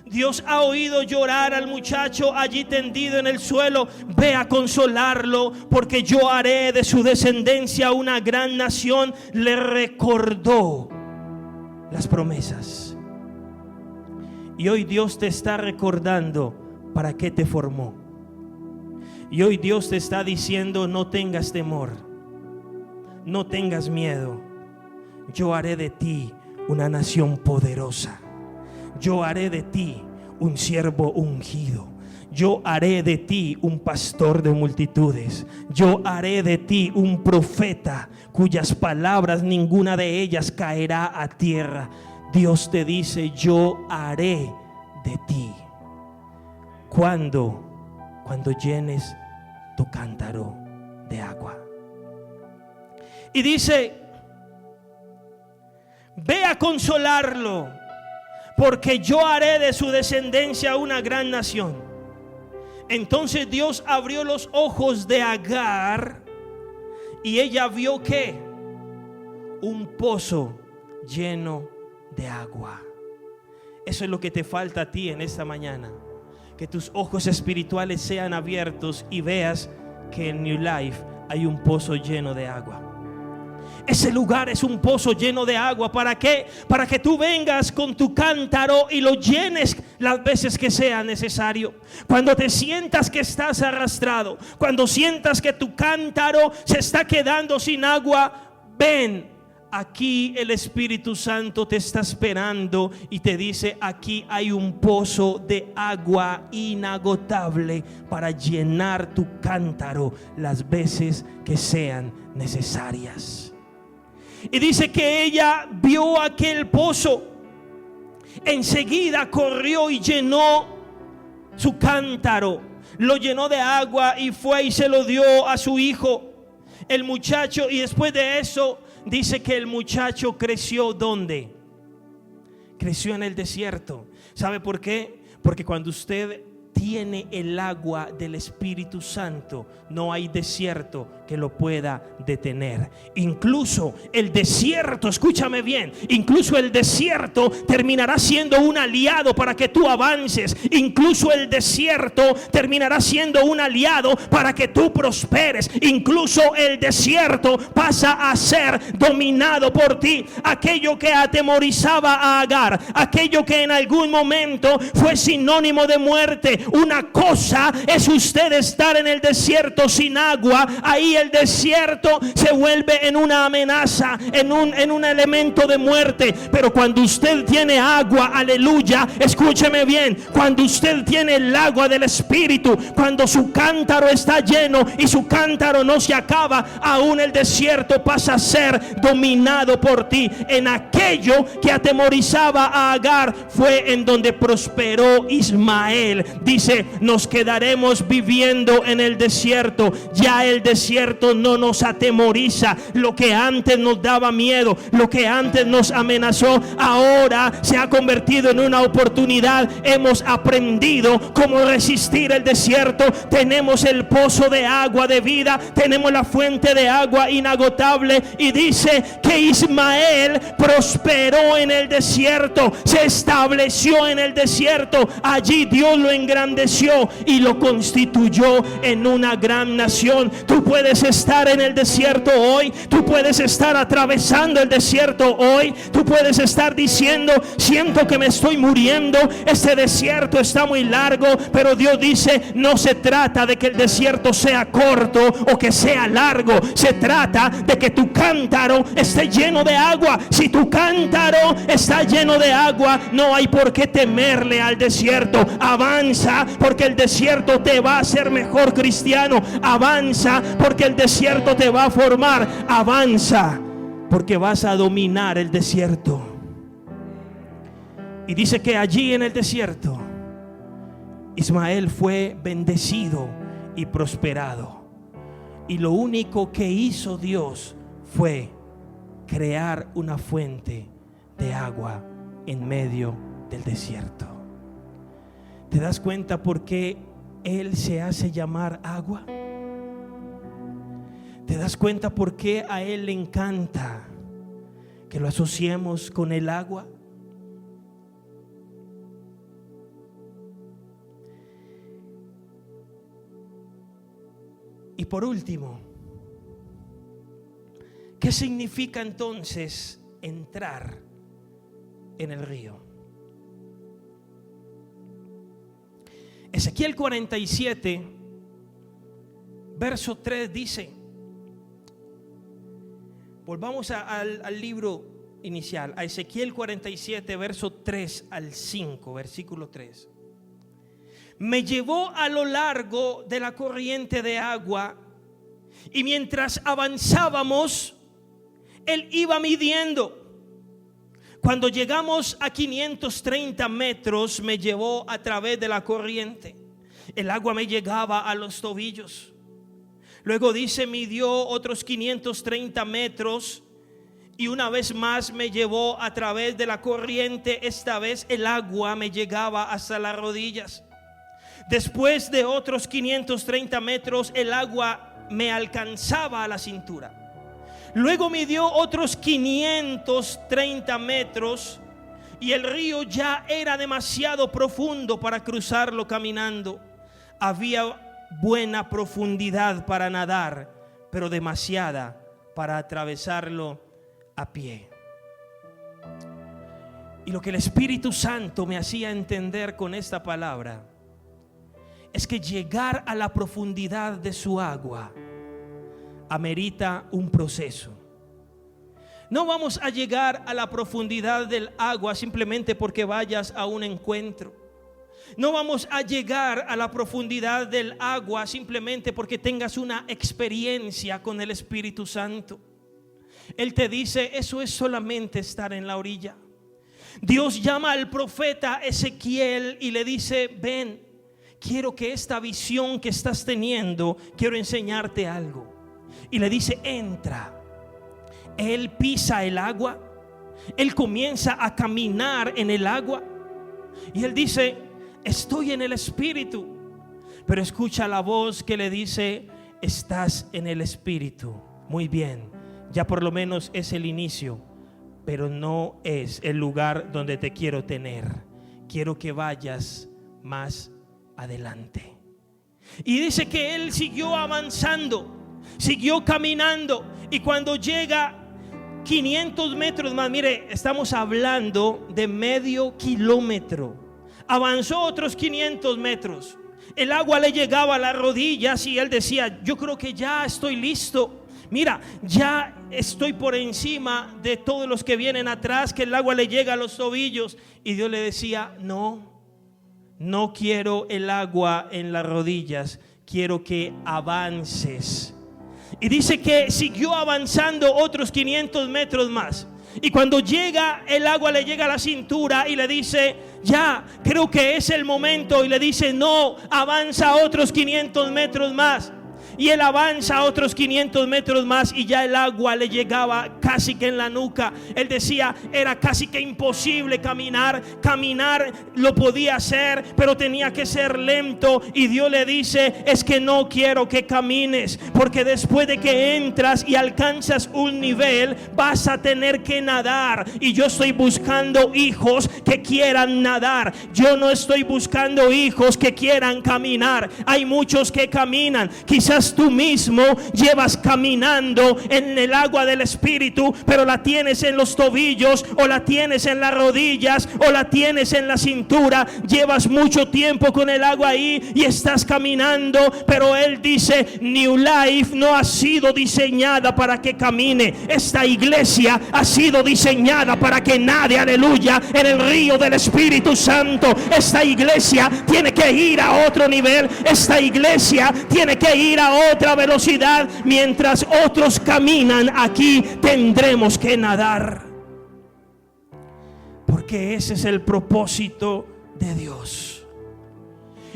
Dios ha oído llorar al muchacho allí tendido en el suelo. Ve a consolarlo, porque yo haré de su descendencia una gran nación. Le recordó las promesas. Y hoy Dios te está recordando para qué te formó. Y hoy Dios te está diciendo: no tengas temor, no tengas miedo. Yo haré de ti una nación poderosa. Yo haré de ti un siervo ungido. Yo haré de ti un pastor de multitudes. Yo haré de ti un profeta cuyas palabras, ninguna de ellas caerá a tierra. Dios te dice: yo haré de ti. Cuando llenes tu cántaro de agua. Y dice: ve a consolarlo, porque yo haré de su descendencia una gran nación. Entonces Dios abrió los ojos de Agar, y ella vio que un pozo lleno de agua. Eso es lo que te falta a ti en esta mañana. Que tus ojos espirituales sean abiertos y veas que en New Life hay un pozo lleno de agua. Ese lugar es un pozo lleno de agua. ¿Para qué? Para que tú vengas con tu cántaro y lo llenes las veces que sea necesario. Cuando te sientas que estás arrastrado, cuando sientas que tu cántaro se está quedando sin agua, ven. Aquí el Espíritu Santo te está esperando y te dice: aquí hay un pozo de agua inagotable para llenar tu cántaro las veces que sean necesarias. Y dice que ella vio aquel pozo, enseguida corrió y llenó su cántaro, lo llenó de agua y fue y se lo dio a su hijo, el muchacho. Y después de eso dice que el muchacho creció. ¿Dónde? Creció en el desierto. ¿Sabe por qué? Porque cuando usted tiene el agua del Espíritu Santo, no hay desierto que lo pueda detener. Incluso el desierto, escúchame bien, incluso el desierto terminará siendo un aliado para que tú avances. Incluso el desierto terminará siendo un aliado para que tú prosperes. Incluso el desierto pasa a ser dominado por ti. Aquello que atemorizaba a Agar, aquello que en algún momento fue sinónimo de muerte, una cosa es usted estar en el desierto sin agua. Ahí el desierto se vuelve en una amenaza, en un elemento de muerte. Pero cuando usted tiene agua, aleluya, escúcheme bien, cuando usted tiene el agua del Espíritu, cuando su cántaro está lleno y su cántaro no se acaba, aún el desierto pasa a ser dominado por ti. En aquello que atemorizaba a Agar fue en donde prosperó Ismael. Dice, nos quedaremos viviendo en el desierto. Ya el desierto no nos atemoriza. Lo que antes nos daba miedo, lo que antes nos amenazó, ahora se ha convertido en una oportunidad. Hemos aprendido cómo resistir el desierto. Tenemos el pozo de agua de vida, tenemos la fuente de agua inagotable. Y dice que Ismael prosperó en el desierto, se estableció en el desierto. Allí Dios lo engrandeció y lo constituyó en una gran nación. Tú puedes estar en el desierto hoy, tú puedes estar atravesando el desierto hoy, tú puedes estar diciendo, siento que me estoy muriendo, este desierto está muy largo. Pero Dios dice, no se trata de que el desierto sea corto o que sea largo, se trata de que tu cántaro esté lleno de agua. Si tu cántaro está lleno de agua, no hay por qué temerle al desierto. Avanza, porque el desierto te va a hacer mejor cristiano. Avanza, porque el desierto te va a formar. Avanza, porque vas a dominar el desierto. Y dice que allí en el desierto Ismael fue bendecido y prosperado. Y lo único que hizo Dios fue crear una fuente de agua en medio del desierto. ¿Te das cuenta por qué Él se hace llamar agua? ¿Te das cuenta por qué a Él le encanta que lo asociemos con el agua? Y por último, ¿qué significa entonces entrar en el río? Ezequiel 47, verso 3 dice, volvamos al libro inicial, a Ezequiel 47, verso 3 al 5, versículo 3. Me llevó a lo largo de la corriente de agua, y mientras avanzábamos, Él iba midiendo. Cuando llegamos a 530 metros, me llevó a través de la corriente. El agua me llegaba a los tobillos. Luego dice, midió otros 530 metros. Y una vez más me llevó a través de la corriente. Esta vez el agua me llegaba hasta las rodillas. Después de otros 530 metros, el agua me alcanzaba a la cintura. Luego midió otros 530 metros y el río ya era demasiado profundo para cruzarlo caminando. Había buena profundidad para nadar, pero demasiada para atravesarlo a pie. Y lo que el Espíritu Santo me hacía entender con esta palabra es que llegar a la profundidad de su agua amerita un proceso. No vamos a llegar a la profundidad del agua simplemente porque vayas a un encuentro. No vamos a llegar a la profundidad del agua simplemente porque tengas una experiencia con el Espíritu Santo. Él te dice, eso es solamente estar en la orilla. Dios llama al profeta Ezequiel y le dice, ven, quiero que esta visión que estás teniendo, quiero enseñarte algo. Y le dice, entra. Él pisa el agua, él comienza a caminar en el agua y él dice, estoy en el Espíritu. Pero escucha la voz que le dice, estás en el Espíritu. Muy bien, ya por lo menos es el inicio, pero no es el lugar donde te quiero tener. Quiero que vayas más adelante. Y dice que él siguió avanzando, siguió caminando, y cuando llega 500 metros más, mire, estamos hablando de medio kilómetro. avanzó otros 500 metros. El agua le llegaba a las rodillas y él decía, yo creo que ya estoy listo. Mira, ya estoy por encima de todos los que vienen atrás, que el agua le llega a los tobillos. Y Dios le decía, no quiero el agua en las rodillas, quiero que avances. Y dice que siguió avanzando otros 500 metros más. Y cuando llega, el agua le llega a la cintura y le dice, ya, creo que es el momento. Y le dice, no, avanza otros 500 metros más. Y él avanza otros 500 metros más y ya el agua le llegaba casi que en la nuca. Él decía, era casi que imposible caminar. Caminar lo podía hacer, pero tenía que ser lento. Y Dios le dice, es que no quiero que camines, porque después de que entras y alcanzas un nivel, vas a tener que nadar. Y yo estoy buscando hijos que quieran nadar. Yo no estoy buscando hijos que quieran caminar. Hay muchos que caminan. Quizás tú mismo llevas caminando en el agua del Espíritu, pero la tienes en los tobillos, o la tienes en las rodillas, o la tienes en la cintura. Llevas mucho tiempo con el agua ahí y estás caminando, pero Él dice, New Life no ha sido diseñada para que camine. Esta iglesia ha sido diseñada para que nade, aleluya, en el río del Espíritu Santo. Esta iglesia tiene que ir a otro nivel. Esta iglesia tiene que ir a otra velocidad. Mientras otros caminan, aquí tendremos que nadar, porque ese es el propósito de Dios.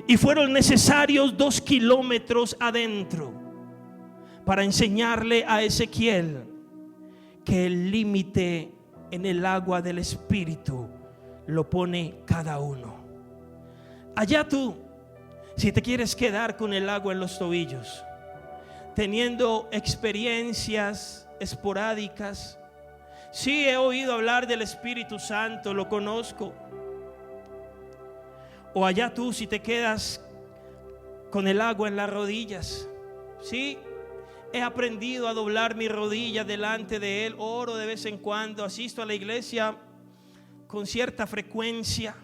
Y fueron necesarios 2 kilómetros adentro para enseñarle a Ezequiel que el límite en el agua del Espíritu lo pone cada uno. Allá tú, si te quieres quedar con el agua en los tobillos, teniendo experiencias esporádicas. Sí, he oído hablar del Espíritu Santo, lo conozco. O allá tú, si te quedas con el agua en las rodillas. Sí, he aprendido a doblar mi rodilla delante de Él. Oro de vez en cuando, asisto a la iglesia con cierta frecuencia.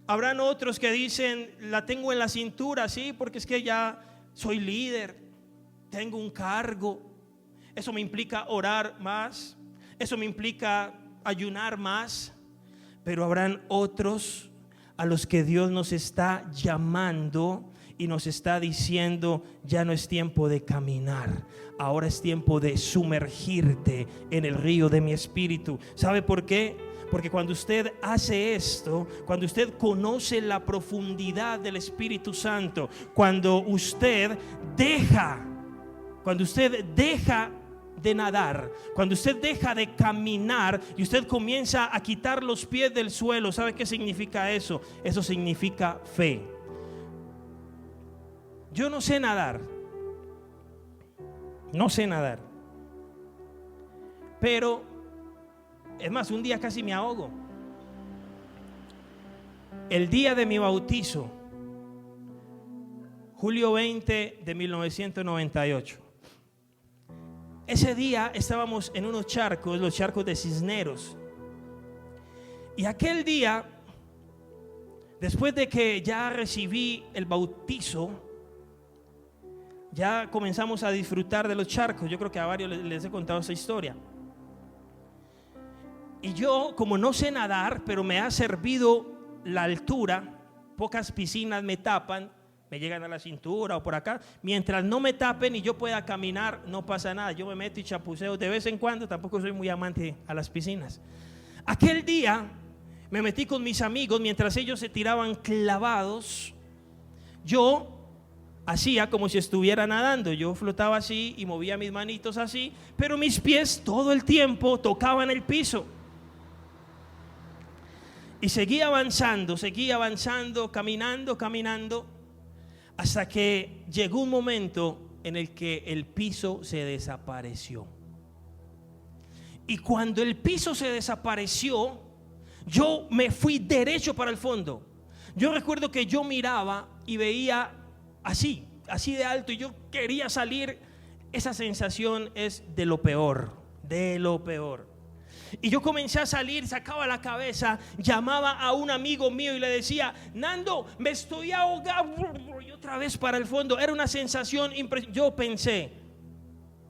Habrán otros que dicen, la tengo en la cintura, sí, porque es que ya soy líder, tengo un cargo. Eso me implica orar más, eso me implica ayunar más. Pero habrán otros a los que Dios nos está llamando y nos está diciendo, ya no es tiempo de caminar, ahora es tiempo de sumergirte en el río de mi espíritu. ¿Sabe por qué? Porque cuando usted hace esto, cuando usted conoce la profundidad del Espíritu Santo, cuando usted deja de nadar, cuando usted deja de caminar y usted comienza a quitar los pies del suelo, ¿sabe qué significa eso? Eso significa fe. Yo no sé nadar, pero es más, un día casi me ahogo. El día de mi bautizo, julio 20 de 1998. Ese día estábamos en unos charcos, los charcos de Cisneros. Y aquel día, después de que ya recibí el bautizo, ya comenzamos a disfrutar de los charcos. Yo creo que a varios les he contado esa historia. Y yo, como no sé nadar, pero me ha servido la altura, pocas piscinas me tapan, me llegan a la cintura o por acá. Mientras no me tapen y yo pueda caminar, no pasa nada. Yo me meto y chapuceo de vez en cuando. Tampoco soy muy amante a las piscinas. Aquel día me metí con mis amigos mientras ellos se tiraban clavados. Yo hacía como si estuviera nadando. Yo flotaba así y movía mis manitos así, pero mis pies todo el tiempo tocaban el piso. Y seguía avanzando, caminando, hasta que llegó un momento en el que el piso se desapareció. Y cuando el piso se desapareció, yo me fui derecho para el fondo. Yo recuerdo que yo miraba y veía así de alto, y yo quería salir. Esa sensación es de lo peor. Y yo comencé a salir, sacaba la cabeza, llamaba a un amigo mío y le decía: Nando, me estoy ahogando. Y otra vez para el fondo. Era una sensación impresionante. Yo pensé: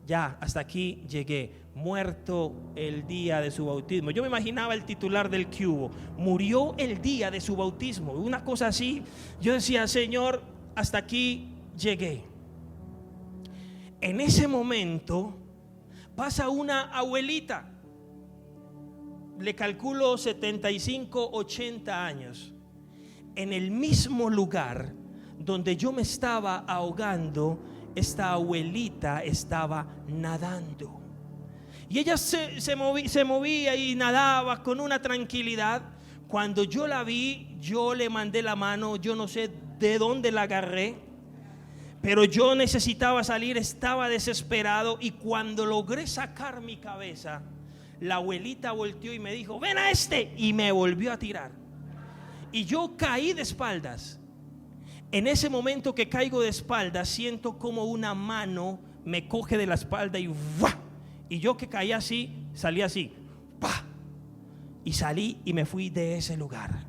ya, hasta aquí llegué. Muerto el día de su bautismo. Yo me imaginaba el titular del Cubo: murió el día de su bautismo. Una cosa así. Yo decía: Señor, hasta aquí llegué. En ese momento pasa una abuelita, le calculo 75, 80 años, en el mismo lugar donde yo me estaba ahogando. Esta abuelita estaba nadando y ella se movía y nadaba con una tranquilidad. Cuando yo la vi, yo le mandé la mano, yo no sé de dónde la agarré, pero yo necesitaba salir, estaba desesperado, y cuando logré sacar mi cabeza, la abuelita volteó y me dijo: ven a este, y me volvió a tirar, y yo caí de espaldas. En ese momento que caigo de espaldas, siento como una mano me coge de la espalda y ¡buah! Y yo, que caí así, salí así, ¡pah! Y salí y me fui de ese lugar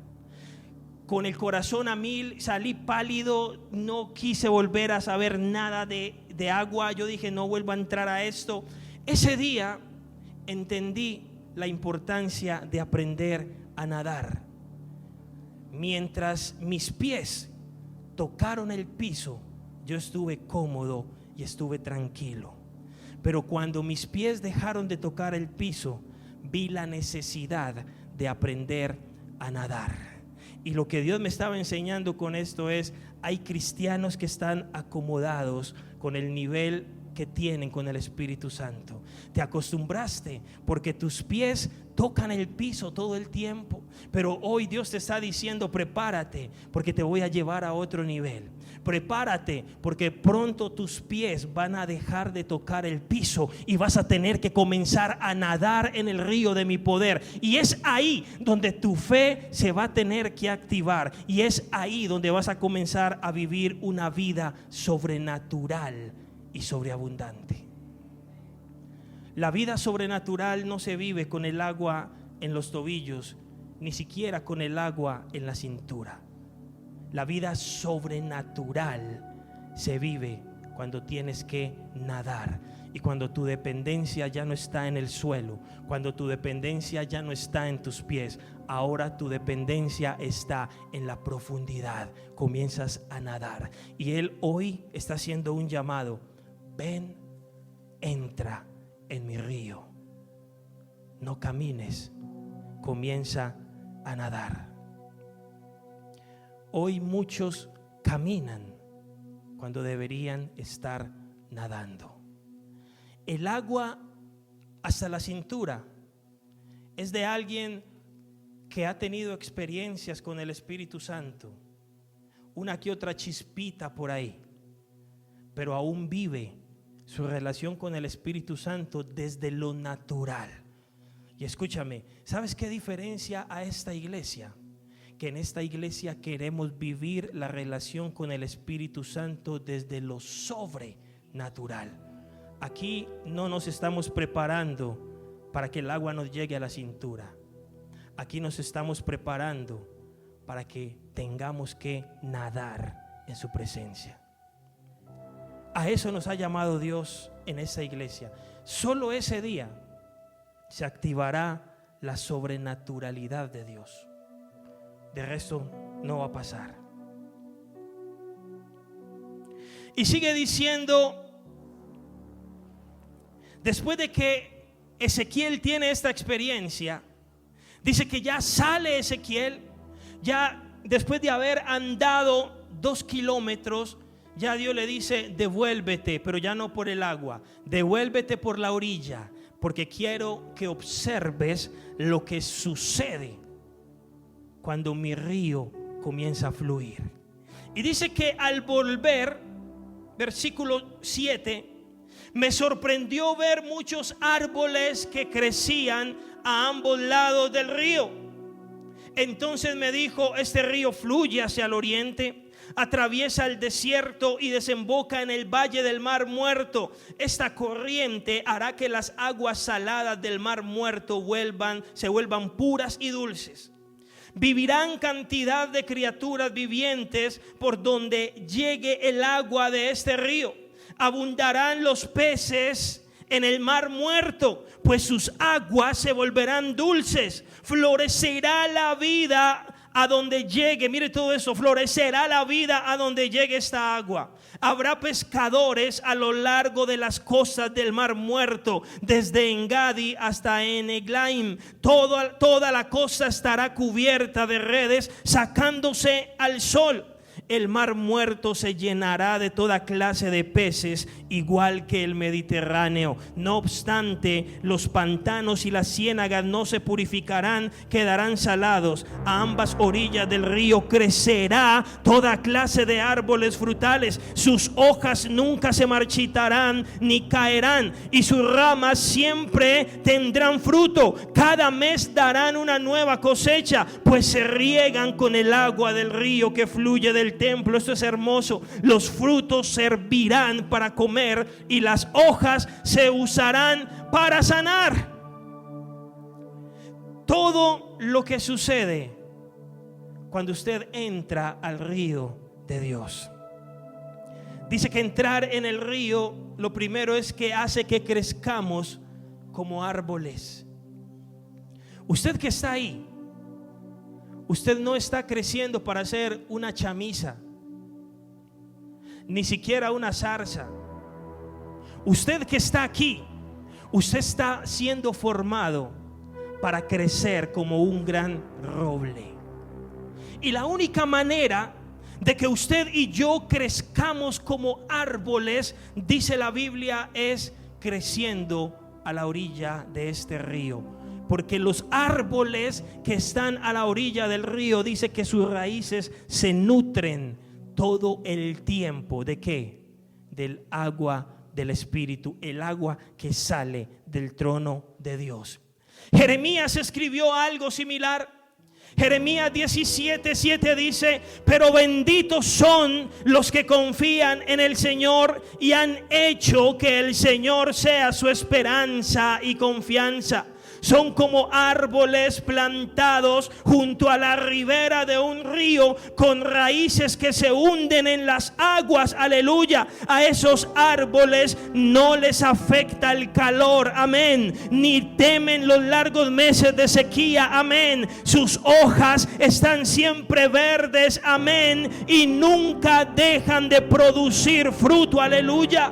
con el corazón a mil. Salí pálido, no quise volver a saber nada de agua. Yo dije: no vuelvo a entrar a esto. Ese día entendí la importancia de aprender a nadar. Mientras mis pies tocaron el piso, yo estuve cómodo y estuve tranquilo. Pero cuando mis pies dejaron de tocar el piso, vi la necesidad de aprender a nadar. Y lo que Dios me estaba enseñando con esto es: hay cristianos que están acomodados con el nivel que tienen con el Espíritu Santo. Te acostumbraste porque tus pies tocan el piso todo el tiempo, pero hoy Dios te está diciendo: prepárate, porque te voy a llevar a otro nivel. Prepárate, porque pronto tus pies van a dejar de tocar el piso y vas a tener que comenzar a nadar en el río de mi poder. Y es ahí donde tu fe se va a tener que activar, y es ahí donde vas a comenzar a vivir una vida sobrenatural y sobreabundante. La vida sobrenatural no se vive con el agua en los tobillos, ni siquiera con el agua en la cintura. La vida sobrenatural se vive cuando tienes que nadar, y cuando tu dependencia ya no está en el suelo, cuando tu dependencia ya no está en tus pies, ahora tu dependencia está en la profundidad. Comienzas a nadar, y Él hoy está haciendo un llamado: ven, entra en mi río. No camines, comienza a nadar. Hoy muchos caminan cuando deberían estar nadando. El agua hasta la cintura es de alguien que ha tenido experiencias con el Espíritu Santo, una que otra chispita por ahí, pero aún vive su relación con el Espíritu Santo desde lo natural. Y escúchame, ¿sabes qué diferencia a esta iglesia? Que en esta iglesia queremos vivir la relación con el Espíritu Santo desde lo sobrenatural. Aquí no nos estamos preparando para que el agua nos llegue a la cintura. Aquí nos estamos preparando para que tengamos que nadar en su presencia. A eso nos ha llamado Dios en esa iglesia. Solo ese día se activará la sobrenaturalidad de Dios. De resto no va a pasar. Y sigue diciendo: después de que Ezequiel tiene esta experiencia, dice que ya sale Ezequiel, ya después de haber andado 2 kilómetros, ya Dios le dice: devuélvete, pero ya no por el agua, devuélvete por la orilla, porque quiero que observes lo que sucede cuando mi río comienza a fluir. Y dice que al volver, versículo 7, me sorprendió ver muchos árboles que crecían a ambos lados del río. Entonces me dijo: este río fluye hacia el oriente, atraviesa el desierto y desemboca en el valle del Mar Muerto. Esta corriente hará que las aguas saladas del Mar Muerto se vuelvan puras y dulces. Vivirán cantidad de criaturas vivientes por donde llegue el agua de este río. Abundarán los peces en el Mar Muerto, pues sus aguas se volverán dulces. Florecerá la vida a donde llegue, mire todo eso, florecerá la vida a donde llegue esta agua. Habrá pescadores a lo largo de las costas del Mar Muerto, desde Engadi hasta Eneglaim. Toda la costa estará cubierta de redes, sacándose al sol. El Mar Muerto se llenará de toda clase de peces, igual que el Mediterráneo. No obstante, los pantanos y las ciénagas no se purificarán, quedarán salados. A ambas orillas del río crecerá toda clase de árboles frutales. Sus hojas nunca se marchitarán ni caerán, y sus ramas siempre tendrán fruto. Cada mes darán una nueva cosecha, pues se riegan con el agua del río que fluye del templo. Esto es hermoso. Los frutos servirán para comer y las hojas se usarán para sanar. Todo lo que sucede cuando usted entra al río de Dios. Dice que entrar en el río, lo primero es que hace que crezcamos como árboles. Usted que está ahí, usted no está creciendo para hacer una chamisa, ni siquiera una zarza. Usted que está aquí, usted está siendo formado para crecer como un gran roble. Y la única manera de que usted y yo crezcamos como árboles, dice la Biblia, es creciendo a la orilla de este río. Porque los árboles que están a la orilla del río, dice que sus raíces se nutren todo el tiempo. ¿De qué? Del agua del Espíritu, el agua que sale del trono de Dios. Jeremías escribió algo similar. Jeremías 17:7 dice: pero benditos son los que confían en el Señor y han hecho que el Señor sea su esperanza y confianza. Son como árboles plantados junto a la ribera de un río, con raíces que se hunden en las aguas. Aleluya. A esos árboles no les afecta el calor, amén, ni temen los largos meses de sequía, amén. Sus hojas están siempre verdes, amén, y nunca dejan de producir fruto, aleluya.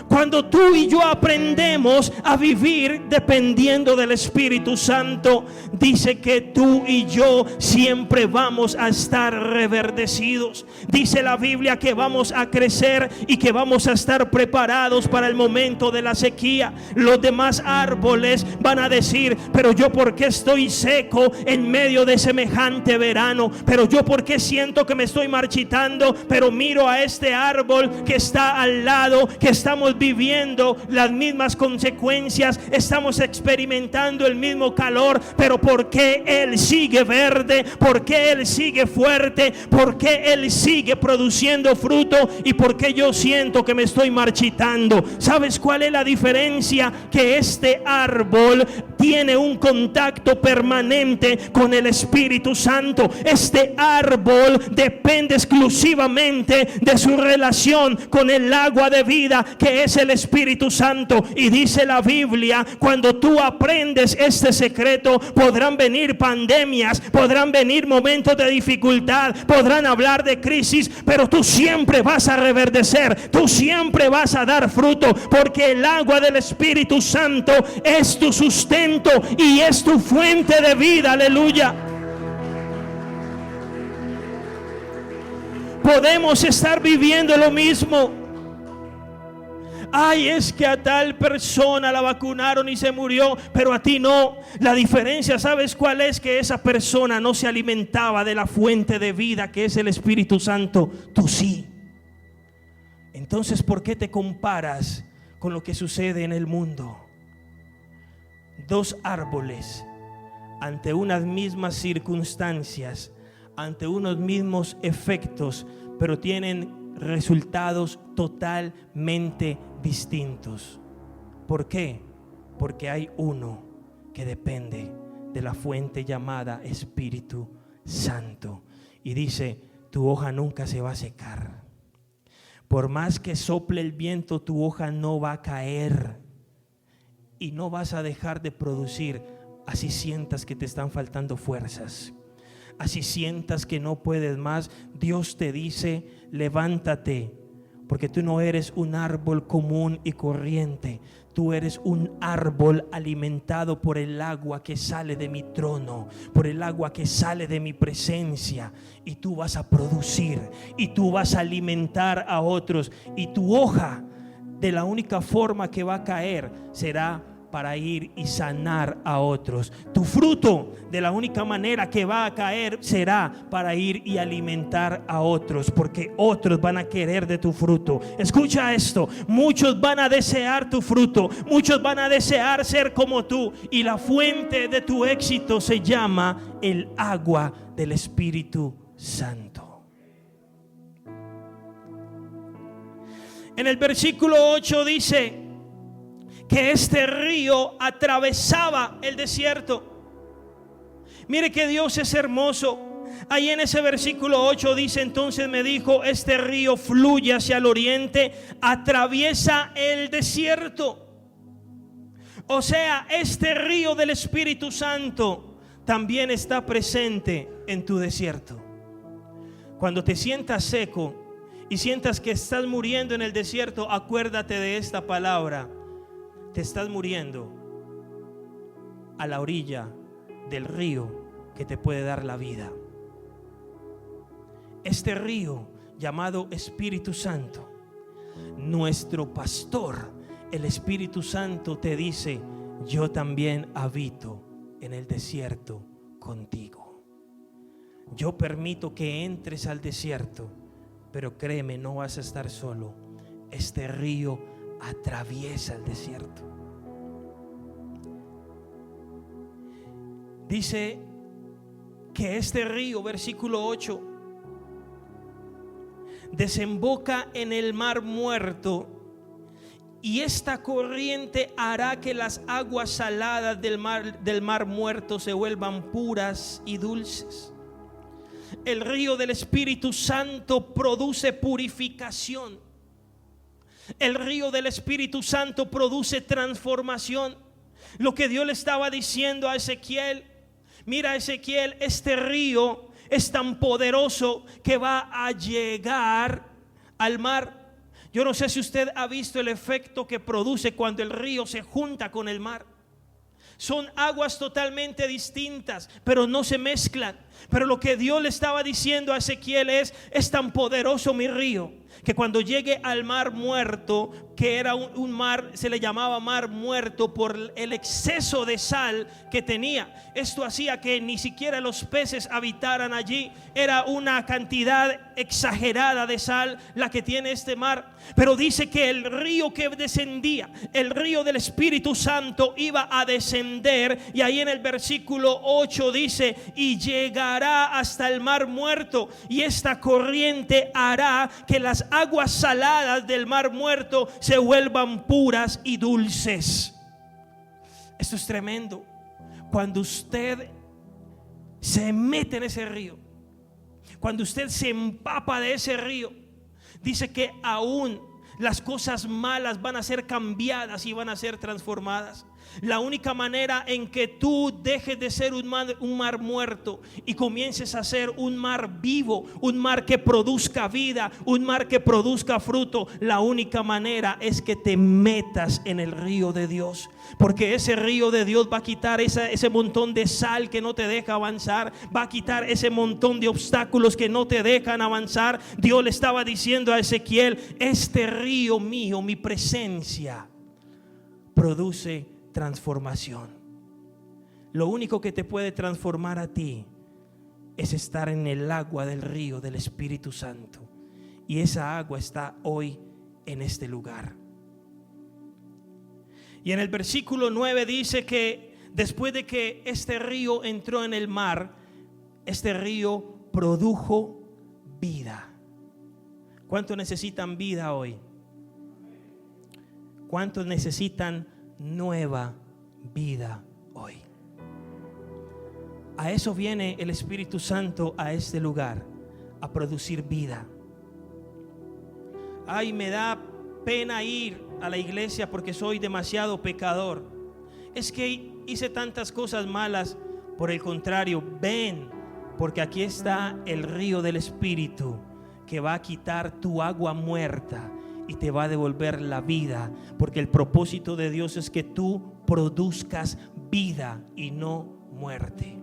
Cuando tú y yo aprendemos a vivir dependiendo del Espíritu Santo, dice que tú y yo siempre vamos a estar reverdecidos. Dice la Biblia que vamos a crecer y que vamos a estar preparados para el momento de la sequía. Los demás árboles van a decir: pero yo por qué estoy seco en medio de semejante verano, pero yo por qué siento que me estoy marchitando, pero miro a este árbol que está al lado, que estamos viviendo las mismas consecuencias, estamos experimentando el mismo calor, pero ¿por qué él sigue verde? ¿Por qué él sigue fuerte? ¿Por qué él sigue produciendo fruto? ¿Y por qué yo siento que me estoy marchitando? ¿Sabes cuál es la diferencia? Que este árbol tiene un contacto permanente con el Espíritu Santo. Este árbol depende exclusivamente de su relación con el agua de vida, que es el Espíritu Santo. Y dice la Biblia, cuando tú aprendes este secreto, podrán venir pandemias, podrán venir momentos de dificultad, podrán hablar de crisis, pero tú siempre vas a reverdecer, tú siempre vas a dar fruto, porque el agua del Espíritu Santo es tu sustento y es tu fuente de vida, aleluya. Podemos estar viviendo lo mismo. Ay, es que a tal persona la vacunaron y se murió, pero a ti no. La diferencia, ¿sabes cuál es? Que esa persona no se alimentaba de la fuente de vida que es el Espíritu Santo. Tú sí. Entonces, ¿por qué te comparas con lo que sucede en el mundo? Dos árboles ante unas mismas circunstancias, ante unos mismos efectos, pero tienen resultados totalmente distintos. ¿Por qué? Porque hay uno que depende de la fuente llamada Espíritu Santo. Y dice, tu hoja nunca se va a secar. Por más que sople el viento, tu hoja no va a caer. Y no vas a dejar de producir, así sientas que te están faltando fuerzas. Así sientas que no puedes más. Dios te dice, levántate, porque tú no eres un árbol común y corriente. Tú eres un árbol alimentado por el agua que sale de mi trono, por el agua que sale de mi presencia. Y tú vas a producir, y tú vas a alimentar a otros. Y tu hoja, de la única forma que va a caer, será para ir y sanar a otros. Tu fruto, de la única manera que va a caer, será para ir y alimentar a otros, porque otros van a querer de tu fruto. Escucha esto, muchos van a desear tu fruto, muchos van a desear ser como tú, y la fuente de tu éxito se llama el agua del Espíritu Santo. En el versículo 8 dice que este río atravesaba el desierto. Mire que Dios es hermoso. Ahí en ese versículo 8 dice, entonces me dijo, este río fluye hacia el oriente, atraviesa el desierto. O sea, este río del Espíritu Santo también está presente en tu desierto. Cuando te sientas seco y sientas que estás muriendo en el desierto, acuérdate de esta palabra. Te estás muriendo a la orilla del río que te puede dar la vida. Este río llamado Espíritu Santo, nuestro pastor, el Espíritu Santo te dice, yo también habito en el desierto contigo. Yo permito que entres al desierto, pero créeme, no vas a estar solo. Este río atraviesa el desierto. Dice que este río, versículo 8, desemboca en el mar muerto, y esta corriente hará que las aguas saladas del mar muerto se vuelvan puras y dulces. El río del Espíritu Santo produce purificación. El río del Espíritu Santo produce transformación. Lo que Dios le estaba diciendo a Ezequiel, mira Ezequiel, este río es tan poderoso que va a llegar al mar. Yo no sé si usted ha visto el efecto que produce cuando el río se junta con el mar. Son aguas totalmente distintas, pero no se mezclan. Pero lo que Dios le estaba diciendo a Ezequiel es tan poderoso mi río, que cuando llegue al mar muerto, que era un mar, se le llamaba mar muerto por el exceso de sal que tenía. Esto hacía que ni siquiera los peces habitaran allí. Era una cantidad exagerada de sal la que tiene este mar. Pero dice que el río que descendía, el río del Espíritu Santo, iba a descender. Y ahí en el versículo 8 dice, y llegará hasta el mar muerto, y esta corriente hará que las aguas saladas del mar muerto se vuelvan puras y dulces. Esto es tremendo. Cuando usted se mete en ese río, cuando usted se empapa de ese río, dice que aún las cosas malas van a ser cambiadas y van a ser transformadas. La única manera en que tú dejes de ser un mar muerto y comiences a ser un mar vivo, un mar que produzca vida, un mar que produzca fruto, la única manera es que te metas en el río de Dios. Porque ese río de Dios va a quitar ese montón de sal que no te deja avanzar, va a quitar ese montón de obstáculos que no te dejan avanzar. Dios le estaba diciendo a Ezequiel, este río mío, mi presencia, produce transformación. Lo único que te puede transformar a ti es estar en el agua del río del Espíritu Santo. Y esa agua está hoy en este lugar. Y en el versículo 9 dice que después de que este río entró en el mar, este río produjo vida. ¿Cuántos necesitan vida hoy? ¿Cuántos necesitan nueva vida hoy? A eso viene el Espíritu Santo a este lugar, a producir vida. Ay, me da pena ir a la iglesia porque soy demasiado pecador. Es que hice tantas cosas malas. Por el contrario, ven, porque aquí está el río del Espíritu que va a quitar tu agua muerta y te va a devolver la vida, porque el propósito de Dios es que tú produzcas vida y no muerte.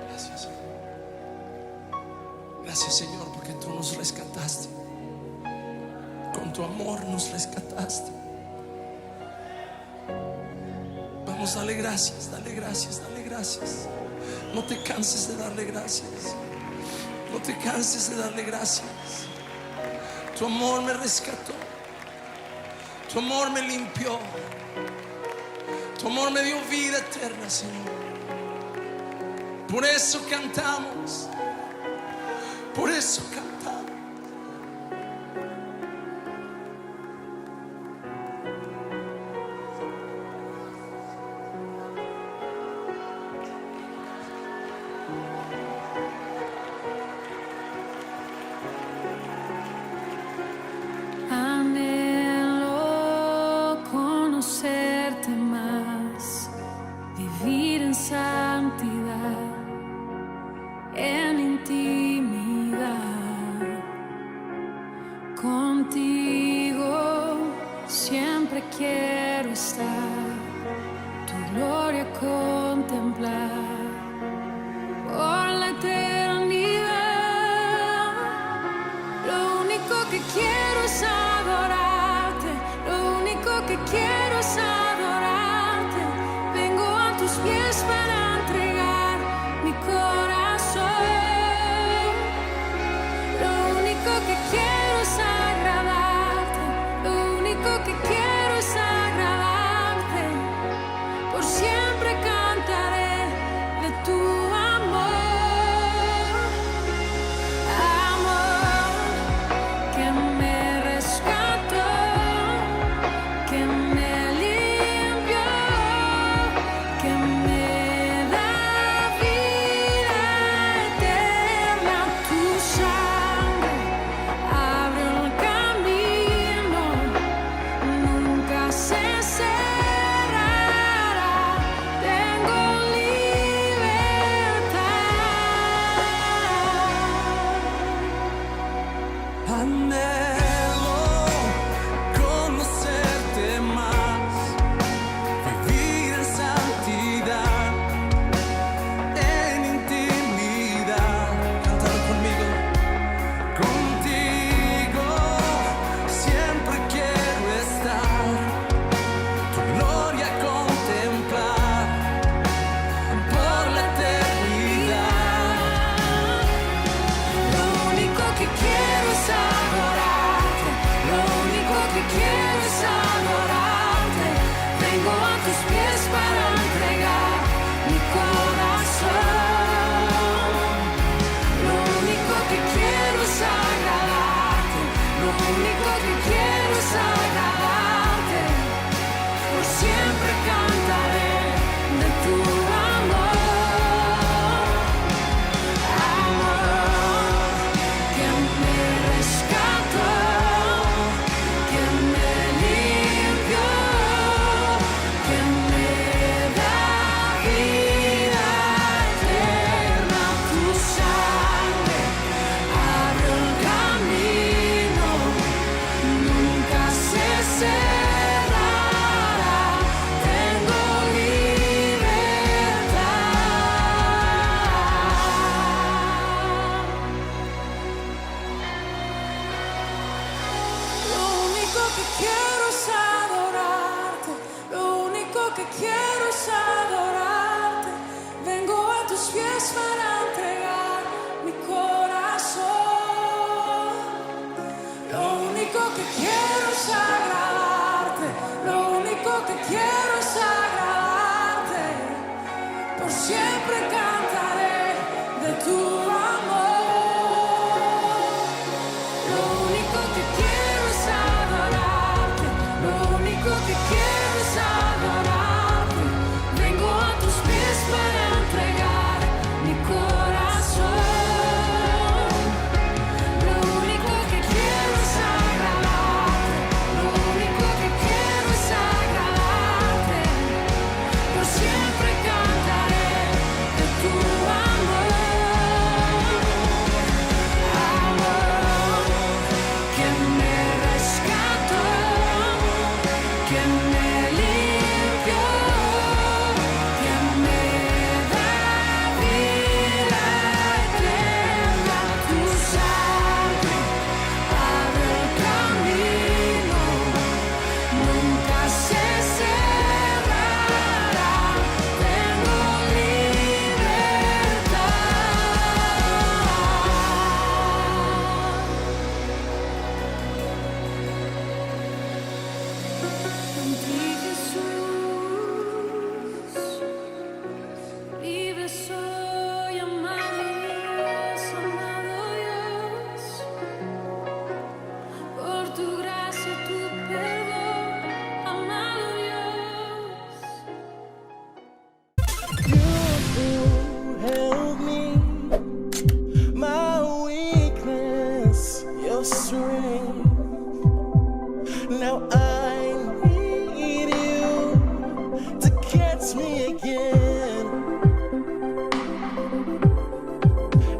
Gracias, Señor. Gracias, Señor, porque tú nos rescataste. Con tu amor nos rescataste. Vamos, dale gracias, dale gracias, dale gracias. No te canses de darle gracias. No te canses de darle gracias. Tu amor me rescató. Tu amor me limpió. Tu amor me dio vida eterna, Señor. Por eso cantamos. Por eso cantamos. Anhelo conocerte más, vivir en santidad, en intimidad. Contigo siempre quiero estar, tu gloria contemplar por la eternidad. Lo único que quiero es adorarte, lo único que quiero es adorarte. Vengo a tus pies para entregar mi corazón. Lo único que quiero es agradarte, lo único que quiero es agradarte. que quiero es agradarte, lo único que quiero es agradarte. Por siempre cantaré de tu amor. Lo único que quiero es adorarte, lo único que quiero es adorarte. Vengo a tus pies para entregar mi corazón. Lo único que quiero es agradarte, lo único que quiero es agradarte. Por siempre cantaré de tu amor. Amor que me rescató, que me limpió, que me da vida eterna. Tu sangre abre el camino, nunca se cerrará. Tengo libertad. En ti, Jesús, libre soy, amado Dios, por tu gracia, tu perdón, amado Dios. You help me, my weakness, your strength. Now I need you to catch me again,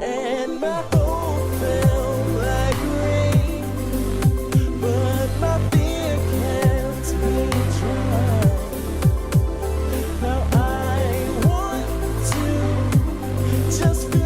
and my hope felt like rain, but my fear kept me dry. Now I want to just feel